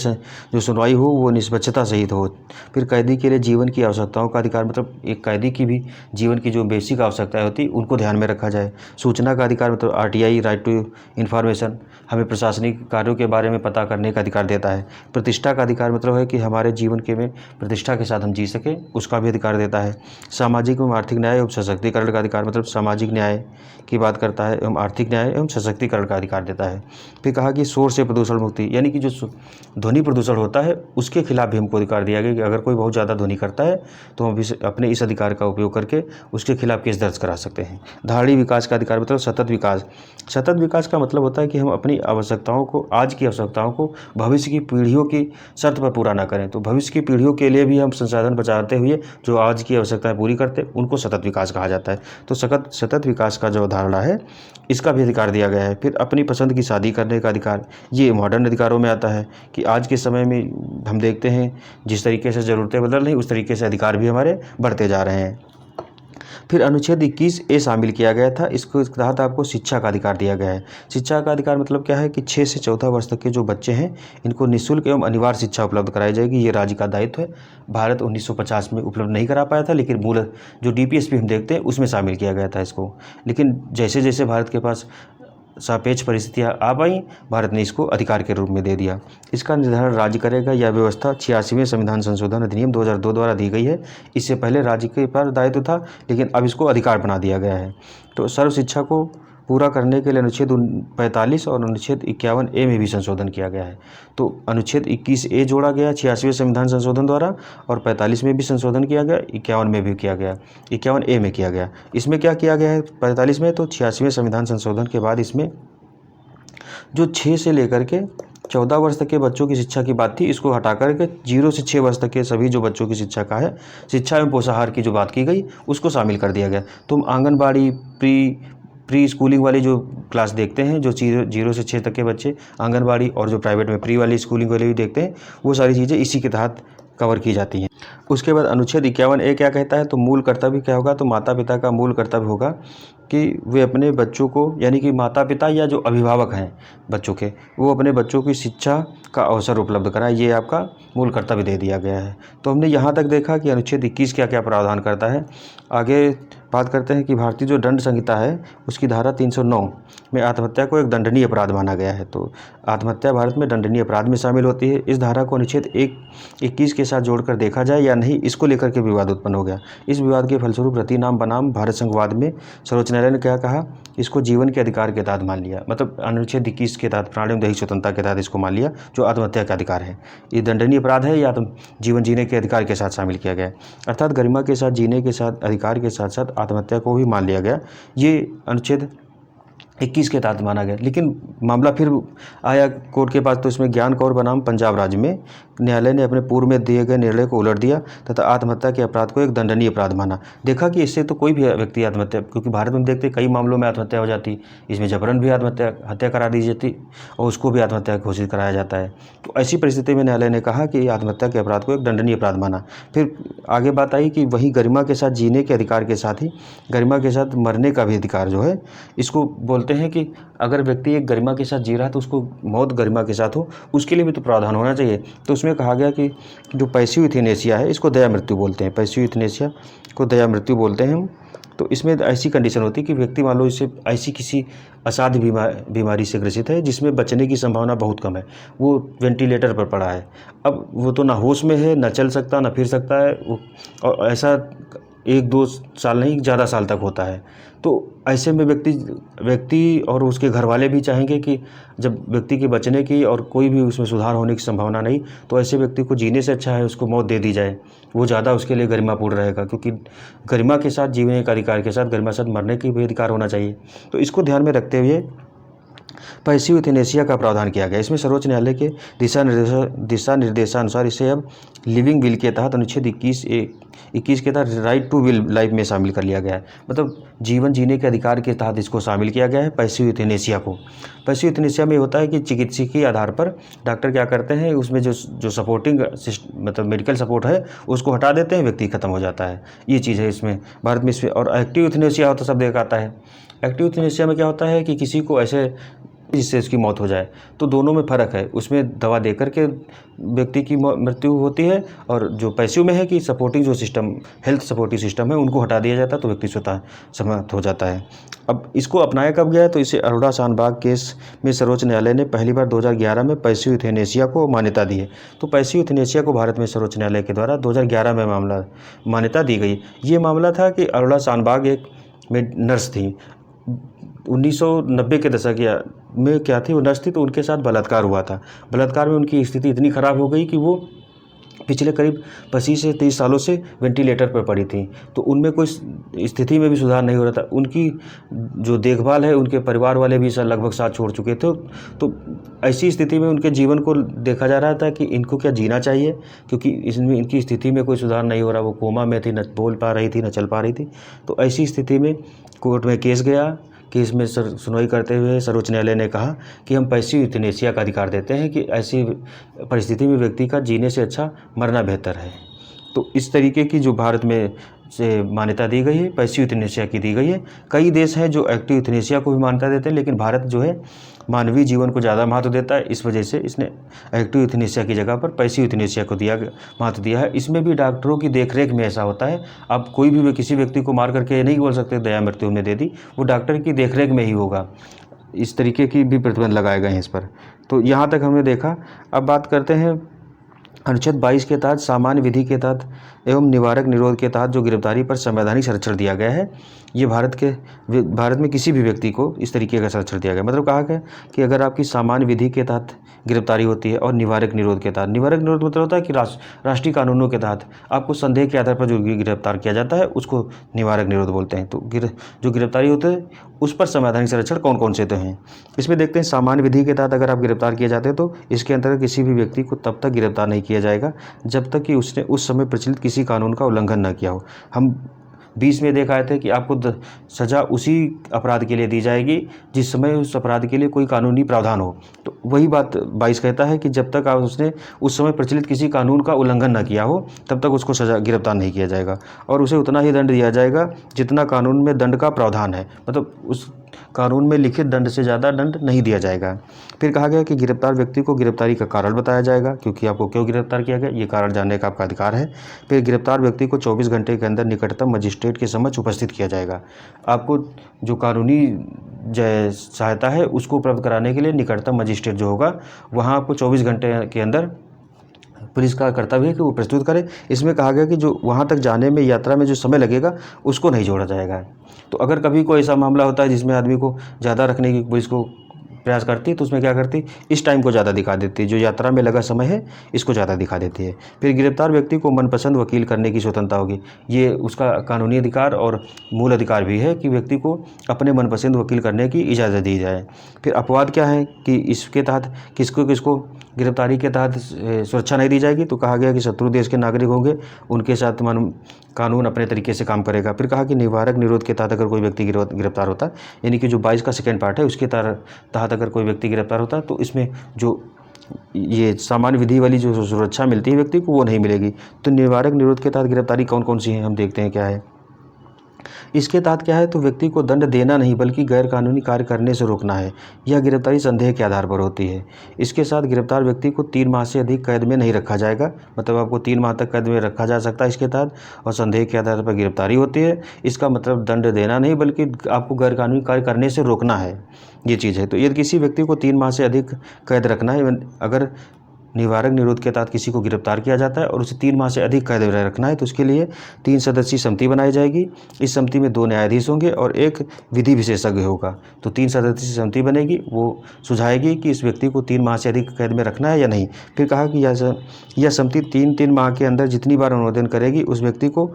जो सुनवाई हो वो निष्पक्षता सहित हो। फिर कैदी के लिए जीवन की आवश्यकताओं का अधिकार, मतलब एक कैदी की भी जीवन की जो बेसिक आवश्यकताएं होती है उनको ध्यान में रखा जाए। सूचना का अधिकार, मतलब RTI राइट टू इन्फॉर्मेशन, हमें प्रशासनिक कार्यों के बारे में पता करने का अधिकार देता है। प्रतिष्ठा का अधिकार मतलब है कि हमारे जीवन के में प्रतिष्ठा के साथ हम जी सकें, उसका भी अधिकार देता है। सामाजिक एवं आर्थिक न्याय एवं सशक्तिकरण का अधिकार, मतलब सामाजिक न्याय की बात करता है एवं आर्थिक न्याय एवं सशक्तिकरण का अधिकार देता है। फिर कहा कि शोर से प्रदूषण मुक्ति, यानी कि जो ध्वनि प्रदूषण होता है उसके खिलाफ भी हमको अधिकार दिया गया कि अगर कोई बहुत ज़्यादा ध्वनि करता है तो हम अपने इस अधिकार का उपयोग करके उसके खिलाफ केस दर्ज करा सकते हैं। धारणीय विकास का अधिकार मतलब सतत विकास। सतत विकास का मतलब होता है कि हम अपनी आवश्यकताओं को, आज की आवश्यकताओं को भविष्य की पीढ़ियों की शर्त पर पूरा ना करें। तो भविष्य की पीढ़ियों के लिए भी हम संसाधन बचाते हुए जो आज की आवश्यकताएं पूरी करते हैं उनको सतत विकास कहा जाता है। तो सतत विकास का जो अवधारणा है इसका भी अधिकार दिया गया है। फिर अपनी पसंद की शादी करने का अधिकार, ये मॉडर्न अधिकारों में आता है कि आज के समय में हम देखते हैं जिस तरीके से ज़रूरतें बदल रही उस तरीके से अधिकार भी हमारे बढ़ते जा रहे हैं। फिर अनुच्छेद 21A शामिल किया गया था। इसके तहत आपको शिक्षा का अधिकार दिया गया है। शिक्षा का अधिकार मतलब क्या है कि 6 से 14 वर्ष तक के जो बच्चे हैं इनको निःशुल्क एवं अनिवार्य शिक्षा उपलब्ध कराई जाएगी। ये राज्य का दायित्व है। भारत 1950 में उपलब्ध नहीं करा पाया था, लेकिन मूल जो DPSP हम देखते हैं उसमें शामिल किया गया था इसको। लेकिन जैसे जैसे भारत के पास सापेक्ष परिस्थितियाँ आ पाई, भारत ने इसको अधिकार के रूप में दे दिया। इसका निर्धारण राज्य करेगा। यह व्यवस्था 86वें संविधान संशोधन अधिनियम 2002 द्वारा दी गई है। इससे पहले राज्य के पास दायित्व था, लेकिन अब इसको अधिकार बना दिया गया है। तो सर्व शिक्षा को पूरा करने के लिए अनुच्छेद 45 और अनुच्छेद 51A में भी संशोधन किया गया है। तो अनुच्छेद 21A जोड़ा गया 86वें संविधान संशोधन द्वारा, और 45 में भी संशोधन किया गया, 51 में भी किया गया, 51A में किया गया। इसमें क्या किया गया है 45 में? तो 86वें संविधान संशोधन के बाद इसमें जो 6 से लेकर के 14 वर्ष तक के बच्चों की शिक्षा की बात थी, इसको हटा करके 0 से 6 वर्ष तक के सभी जो बच्चों की शिक्षा का है, शिक्षा एवं पोषाहार की जो बात की गई उसको शामिल कर दिया गया। तो आंगनबाड़ी, प्री स्कूलिंग वाली जो क्लास देखते हैं, जो 0 से 6 तक के बच्चे आंगनबाड़ी, और जो प्राइवेट में प्री वाली स्कूलिंग वाली भी देखते हैं, वो सारी चीज़ें इसी के तहत कवर की जाती हैं। उसके बाद अनुच्छेद 51A क्या कहता है? तो मूल कर्तव्य क्या होगा? तो माता पिता का मूल कर्तव्य होगा कि वे अपने बच्चों को, यानी कि माता पिता या जो अभिभावक हैं बच्चों के, वो अपने बच्चों की शिक्षा का अवसर उपलब्ध कराएं। ये आपका मूल कर्तव्य दे दिया गया है। तो हमने यहाँ तक देखा कि अनुच्छेद 21 क्या क्या प्रावधान करता है। आगे बात करते हैं कि भारतीय जो दंड संहिता है उसकी धारा 309 में आत्महत्या को एक दंडनीय अपराध माना गया है। तो आत्महत्या भारत में दंडनीय अपराध में शामिल होती है। इस धारा को अनुच्छेद 21 के साथ जोड़कर देखा जाए या नहीं, इसको लेकर के विवाद उत्पन्न हो गया। इस विवाद के फलस्वरूप रति नाम बनाम भारत संघवाद में सर्वोच्च न्यायालय ने क्या कहा? इसको जीवन के अधिकार के तहत मान लिया। मतलब अनुच्छेद 21 के तहत, प्राणी एवं दैहिक स्वतंत्रता के तहत इसको मान लिया, जो आत्महत्या का अधिकार है। ये दंडनीय अपराध है या तो जीवन जीने के अधिकार के साथ शामिल किया गया, अर्थात गरिमा के साथ जीने के साथ अधिकार के साथ साथ आत्महत्या को भी मान लिया गया। ये अनुच्छेद 21 के तहत माना गया। लेकिन मामला फिर आया कोर्ट के पास। तो इसमें ज्ञान कौर बनाम पंजाब राज्य में न्यायालय ने अपने पूर्व में दिए गए निर्णय को उलट दिया तथा आत्महत्या के अपराध को एक दंडनीय अपराध माना। देखा कि इससे तो कोई भी व्यक्ति आत्महत्या, क्योंकि भारत में देखते कई मामलों में आत्महत्या हो जाती, इसमें जबरन भी हत्या करा दी जाती और उसको भी आत्महत्या घोषित कराया जाता है। तो ऐसी परिस्थिति में न्यायालय ने कहा कि आत्महत्या के अपराध को एक दंडनीय अपराध माना। फिर आगे बात आई कि वही गरिमा के साथ जीने के अधिकार के साथ ही गरिमा के साथ मरने का भी अधिकार जो है, इसको बोलते हैं कि अगर व्यक्ति एक गरिमा के साथ जी रहा है तो उसको मौत गरिमा के साथ हो, उसके लिए भी तो प्रावधान होना चाहिए। तो उसमें कहा गया कि जो पैसिव यूथेनेसिया है इसको दया मृत्यु बोलते हैं। पैसिव यूथेनेसिया को दया मृत्यु बोलते हैं हम। तो इसमें ऐसी कंडीशन होती है कि व्यक्ति मान लो इसे ऐसी किसी असाध्य बीमारी से ग्रसित है जिसमें बचने की संभावना बहुत कम है, वो वेंटिलेटर पर पड़ा है। अब वो तो ना होश में है, ना चल सकता, ना फिर सकता है, और ऐसा 1-2 साल नहीं, ज़्यादा साल तक होता है। तो ऐसे में व्यक्ति और उसके घर वाले भी चाहेंगे कि जब व्यक्ति के बचने की और कोई भी उसमें सुधार होने की संभावना नहीं, तो ऐसे व्यक्ति को जीने से अच्छा है उसको मौत दे दी जाए, वो ज़्यादा उसके लिए गरिमापूर्ण रहेगा। क्योंकि गरिमा के साथ जीने का अधिकार के साथ गरिमा के साथ मरने की भी अधिकार होना चाहिए। तो इसको ध्यान में रखते हुए पैसिव यूथेनेसिया का प्रावधान किया गया। इसमें सर्वोच्च न्यायालय के दिशा निर्देशानुसार इसे अब लिविंग विल के तहत अनुच्छेद 21 के तहत राइट टू विल लाइफ में शामिल कर लिया गया है। मतलब जीवन जीने के अधिकार के तहत इसको शामिल किया गया है पैसिव यूथेनेसिया को। पैसिव यूथेनेसिया में होता है कि चिकित्सकीय आधार पर डॉक्टर क्या करते हैं, उसमें जो सपोर्टिंग मतलब मेडिकल सपोर्ट है उसको हटा देते हैं, व्यक्ति खत्म हो जाता है। ये चीज़ है इसमें भारत में। इसमें और एक्टिव यूथेनेसिया होता शब्द एक आता है। एक्टिव यूथेनेसिया में क्या होता है कि किसी को ऐसे जिससे उसकी मौत हो जाए, तो दोनों में फ़र्क है। उसमें दवा देकर के व्यक्ति की मृत्यु होती है, और जो पैसिव में है कि सपोर्टिंग जो सिस्टम, हेल्थ सपोर्टिंग सिस्टम है, उनको हटा दिया जाता है तो व्यक्ति स्वतः समाप्त हो जाता है। अब इसको अपनाया कब गया है? तो इसे अरोड़ा शानबाग केस में सर्वोच्च न्यायालय ने पहली बार 2011 में पैसिव यूथेनेसिया को मान्यता दी है। तो पैसिव यूथेनेसिया को भारत में सर्वोच्च न्यायालय के द्वारा 2011 में मान्यता दी गई। ये मामला था कि अरोड़ा शानबाग एक नर्स थी, 1990 के दशक या में क्या थी, वो नर्स थी, तो उनके साथ बलात्कार हुआ था। बलात्कार में उनकी स्थिति इतनी ख़राब हो गई कि वो पिछले करीब 25 से 30 सालों से वेंटिलेटर पर पड़ी थी। तो उनमें कोई स्थिति में भी सुधार नहीं हो रहा था। उनकी जो देखभाल है, उनके परिवार वाले भी लगभग साथ छोड़ चुके थे। तो ऐसी स्थिति में उनके जीवन को देखा जा रहा था कि इनको क्या जीना चाहिए, क्योंकि इसमें इनकी स्थिति में कोई सुधार नहीं हो रहा। वो कोमा में थी, न बोल पा रही थी, न चल पा रही थी। तो ऐसी स्थिति में कोर्ट में केस गया। केस में सुनवाई करते हुए सर्वोच्च न्यायालय ने कहा कि हम पैसिव यूथनेसिया का अधिकार देते हैं, कि ऐसी परिस्थिति में व्यक्ति का जीने से अच्छा मरना बेहतर है। तो इस तरीके की जो भारत में से मान्यता दी गई है, पैसिव यूथनेसिया की दी गई है। कई देश हैं जो एक्टिव यूथनेसिया को भी मान्यता देते हैं, लेकिन भारत जो है मानवीय जीवन को ज़्यादा महत्व देता है। इस वजह से इसने एक्टिव यूथनेसिया की जगह पर पैसिव यूथनेसिया को महत्व दिया है। इसमें भी डॉक्टरों की देखरेख में ऐसा होता है। आप कोई भी किसी व्यक्ति को मार करके नहीं बोल सकते दया मृत्यु हमने दे दी, वो डॉक्टर की देखरेख में ही होगा। इस तरीके की भी प्रतिबंध लगाए गए हैं इस पर। तो यहाँ तक हमने देखा। अब बात करते हैं अनुच्छेद 22 के तहत सामान्य विधि के तहत एवं निवारक निरोध के तहत जो गिरफ्तारी पर संवैधानिक संरक्षण दिया गया है। ये भारत में किसी भी व्यक्ति को इस तरीके का संरक्षण दिया गया। मतलब कहा गया कि अगर आपकी सामान्य विधि के तहत गिरफ्तारी होती है और निवारक निरोध के तहत, निवारक निरोध मतलब होता है कि राष्ट्रीय कानूनों के तहत आपको संदेह के आधार पर जो गिरफ्तार किया जाता है उसको निवारक निरोध बोलते हैं। तो जो गिरफ्तारी होती है उस पर संवैधानिक संरक्षण कौन कौन से तो हैं, इसमें देखते हैं। सामान्य विधि के तहत अगर आप गिरफ्तार किए जाते हैं तो इसके अंतर्गत किसी भी व्यक्ति को तब तक गिरफ्तार नहीं किया जाएगा जब तक कि उसने उस समय प्रचलित किसी कानून का उल्लंघन न किया हो। हम 20 में देखा थे कि आपको सज़ा उसी अपराध के लिए दी जाएगी जिस समय उस अपराध के लिए कोई कानूनी प्रावधान हो। तो वही बात 22 कहता है कि जब तक उसने उस समय प्रचलित किसी कानून का उल्लंघन न किया हो तब तक उसको सज़ा गिरफ्तार नहीं किया जाएगा, और उसे उतना ही दंड दिया जाएगा जितना कानून में दंड का प्रावधान है। मतलब उस कानून में लिखित दंड से ज़्यादा दंड नहीं दिया जाएगा। फिर कहा गया कि गिरफ्तार व्यक्ति को गिरफ्तारी का कारण बताया जाएगा, क्योंकि आपको क्यों गिरफ्तार किया गया ये कारण जानने का आपका अधिकार है। फिर गिरफ्तार व्यक्ति को 24 घंटे के अंदर निकटतम मजिस्ट्रेट के समक्ष उपस्थित किया जाएगा। आपको जो कानूनी सहायता है उसको उपलब्ध कराने के लिए निकटतम मजिस्ट्रेट जो होगा वहाँ आपको 24 घंटे के अंदर पुलिस का कर्तव्य है कि वो प्रस्तुत करे। इसमें कहा गया कि जो वहाँ तक जाने में यात्रा में जो समय लगेगा उसको नहीं जोड़ा जाएगा। तो अगर कभी कोई ऐसा मामला होता है जिसमें आदमी को ज़्यादा रखने की पुलिस को प्रयास करती है तो उसमें क्या करती, इस टाइम को ज़्यादा दिखा देती है, जो यात्रा में लगा समय है इसको ज़्यादा दिखा देती है। फिर गिरफ्तार व्यक्ति को मनपसंद वकील करने की स्वतंत्रता होगी। ये उसका कानूनी अधिकार और मूल अधिकार भी है कि व्यक्ति को अपने मनपसंद वकील करने की इजाज़त दी जाए। फिर अपवाद क्या है कि इसके तहत किसको किसको गिरफ्तारी के तहत सुरक्षा नहीं दी जाएगी। तो कहा गया कि शत्रु देश के नागरिक होंगे, उनके साथ कानून अपने तरीके से काम करेगा। फिर कहा कि निवारक निरोध के तहत अगर कोई व्यक्ति गिरफ्तार होता है, यानी कि जो 22 का सेकेंड पार्ट है उसके तहत अगर कोई व्यक्ति गिरफ्तार होता है तो इसमें जो ये सामान्य विधि वाली जो सुरक्षा मिलती है व्यक्ति को वो नहीं मिलेगी। तो निवारक निरोध के तहत गिरफ्तारी कौन कौन सी है हम देखते हैं क्या है। इसके तहत क्या है, तो व्यक्ति को दंड देना नहीं बल्कि गैर कानूनी कार्य करने से रोकना है। यह गिरफ्तारी संदेह के आधार पर होती है। इसके साथ गिरफ्तार व्यक्ति को 3 माह से अधिक कैद में नहीं रखा जाएगा। मतलब आपको 3 माह तक कैद में रखा जा सकता है इसके तहत, और संदेह के आधार पर गिरफ्तारी होती है। इसका मतलब दंड देना नहीं बल्कि आपको गैर कानूनी कार्य करने से रोकना है, ये चीज़ है। तो यदि किसी व्यक्ति को 3 माह से अधिक कैद रखना है, अगर निवारक निरोध के तहत किसी को गिरफ्तार किया जाता है और उसे 3 माह से अधिक कैद में रखना है तो उसके लिए 3 सदस्यीय समिति बनाई जाएगी। इस समिति में 2 न्यायाधीश होंगे और 1 विधि विशेषज्ञ होगा। तो 3 सदस्यीय समिति बनेगी, वो सुझाएगी कि इस व्यक्ति को 3 माह से अधिक कैद में रखना है या नहीं। फिर कहा कि यह समिति 3-3 माह के अंदर जितनी बार अनुमोदन करेगी उस व्यक्ति को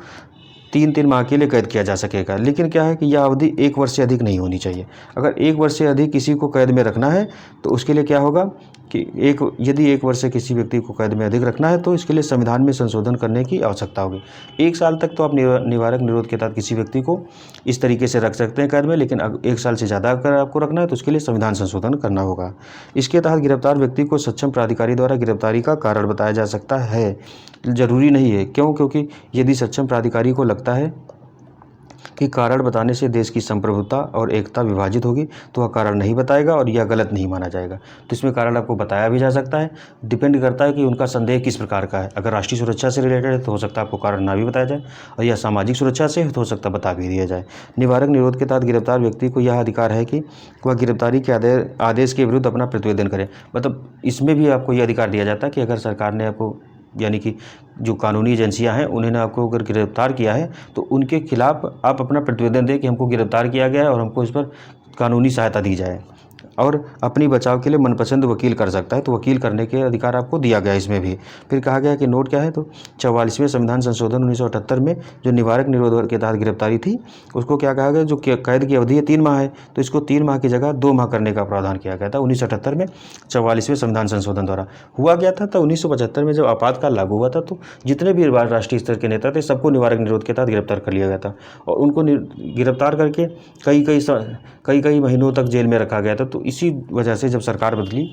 3-3 माह के लिए कैद किया जा सकेगा। लेकिन क्या है कि यह अवधि 1 वर्ष से अधिक नहीं होनी चाहिए। अगर 1 वर्ष से अधिक किसी को कैद में रखना है तो उसके लिए क्या होगा कि यदि 1 वर्ष से किसी व्यक्ति को कैद में अधिक रखना है तो इसके लिए संविधान में संशोधन करने की आवश्यकता होगी। 1 साल तक तो आप निवारक निरोध के तहत किसी व्यक्ति को इस तरीके से रख सकते हैं कैद में, लेकिन 1 साल से ज़्यादा अगर आपको रखना है तो उसके लिए संविधान संशोधन करना होगा। इसके तहत गिरफ्तार व्यक्ति को सक्षम प्राधिकारी द्वारा गिरफ्तारी का कारण बताया जा सकता है। जरूरी नहीं है, क्यों? क्योंकि यदि सक्षम प्राधिकारी को लगता है कि कारण बताने से देश की संप्रभुता और एकता विभाजित होगी तो वह कारण नहीं बताएगा और यह गलत नहीं माना जाएगा। तो इसमें कारण आपको बताया भी जा सकता है, डिपेंड करता है कि उनका संदेह किस प्रकार का है। अगर राष्ट्रीय सुरक्षा से रिलेटेड है तो हो सकता है आपको कारण ना भी बताया जाए, और यह सामाजिक सुरक्षा से हो सकता है बता भी दिया जाए। निवारक निरोध के तहत गिरफ्तार व्यक्ति को यह अधिकार है कि वह गिरफ्तारी के आदेश के विरुद्ध अपना प्रतिवेदन करे। मतलब इसमें भी आपको यह अधिकार दिया जाता है कि अगर सरकार ने आपको, यानी कि जो कानूनी एजेंसियां हैं उन्होंने आपको अगर गिरफ्तार किया है तो उनके खिलाफ आप अपना प्रतिवेदन दें कि हमको गिरफ्तार किया गया है और हमको इस पर कानूनी सहायता दी जाए और अपनी बचाव के लिए मनपसंद वकील कर सकता है। तो वकील करने के अधिकार आपको दिया गया इसमें भी। फिर कहा गया कि नोट क्या है, तो 44वें संविधान संशोधन 1978 में जो निवारक निरोध के तहत गिरफ्तारी थी उसको क्या कहा गया, जो कैद की अवधि है 3 माह है तो इसको 3 माह की जगह 2 माह करने का प्रावधान किया गया था 1978 में 44वें संविधान संशोधन द्वारा। हुआ गया था तो 1975 में जब आपातकाल लागू हुआ था तो जितने भी राष्ट्रीय स्तर के नेता थे सबको निवारक निरोध के तहत गिरफ्तार कर लिया गया था और उनको गिरफ्तार करके कई महीनों तक जेल में रखा गया था। तो इसी वजह से जब सरकार बदली,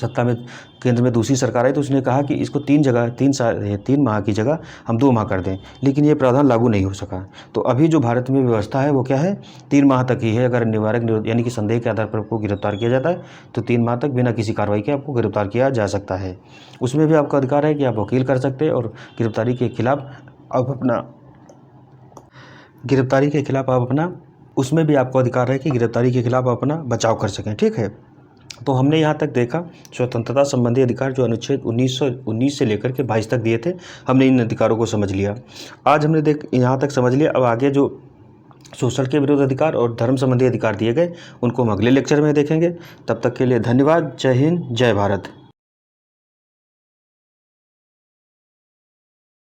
सत्ता में केंद्र में दूसरी सरकार आई तो उसने कहा कि इसको 3 माह की जगह हम 2 माह कर दें, लेकिन ये प्रावधान लागू नहीं हो सका। तो अभी जो भारत में व्यवस्था है वो क्या है, 3 माह तक ही है। अगर निवारक निरोध यानी कि संदेह के आधार पर आपको गिरफ्तार किया जाता है तो 3 माह तक बिना किसी कार्रवाई के आपको गिरफ्तार किया जा सकता है। उसमें भी आपका अधिकार है कि आप वकील कर सकते हैं और गिरफ्तारी के खिलाफ आप अपना उसमें भी आपको अधिकार है कि गिरफ्तारी के खिलाफ अपना बचाव कर सकें। ठीक है, तो हमने यहाँ तक देखा स्वतंत्रता संबंधी अधिकार जो अनुच्छेद 1919 से लेकर के 22 तक दिए थे, हमने इन अधिकारों को समझ लिया। आज हमने यहाँ तक समझ लिया। अब आगे जो शोषण के विरुद्ध अधिकार और धर्म संबंधी अधिकार दिए गए उनको हम अगले लेक्चर में देखेंगे। तब तक के लिए धन्यवाद। जय हिंद, जय भारत।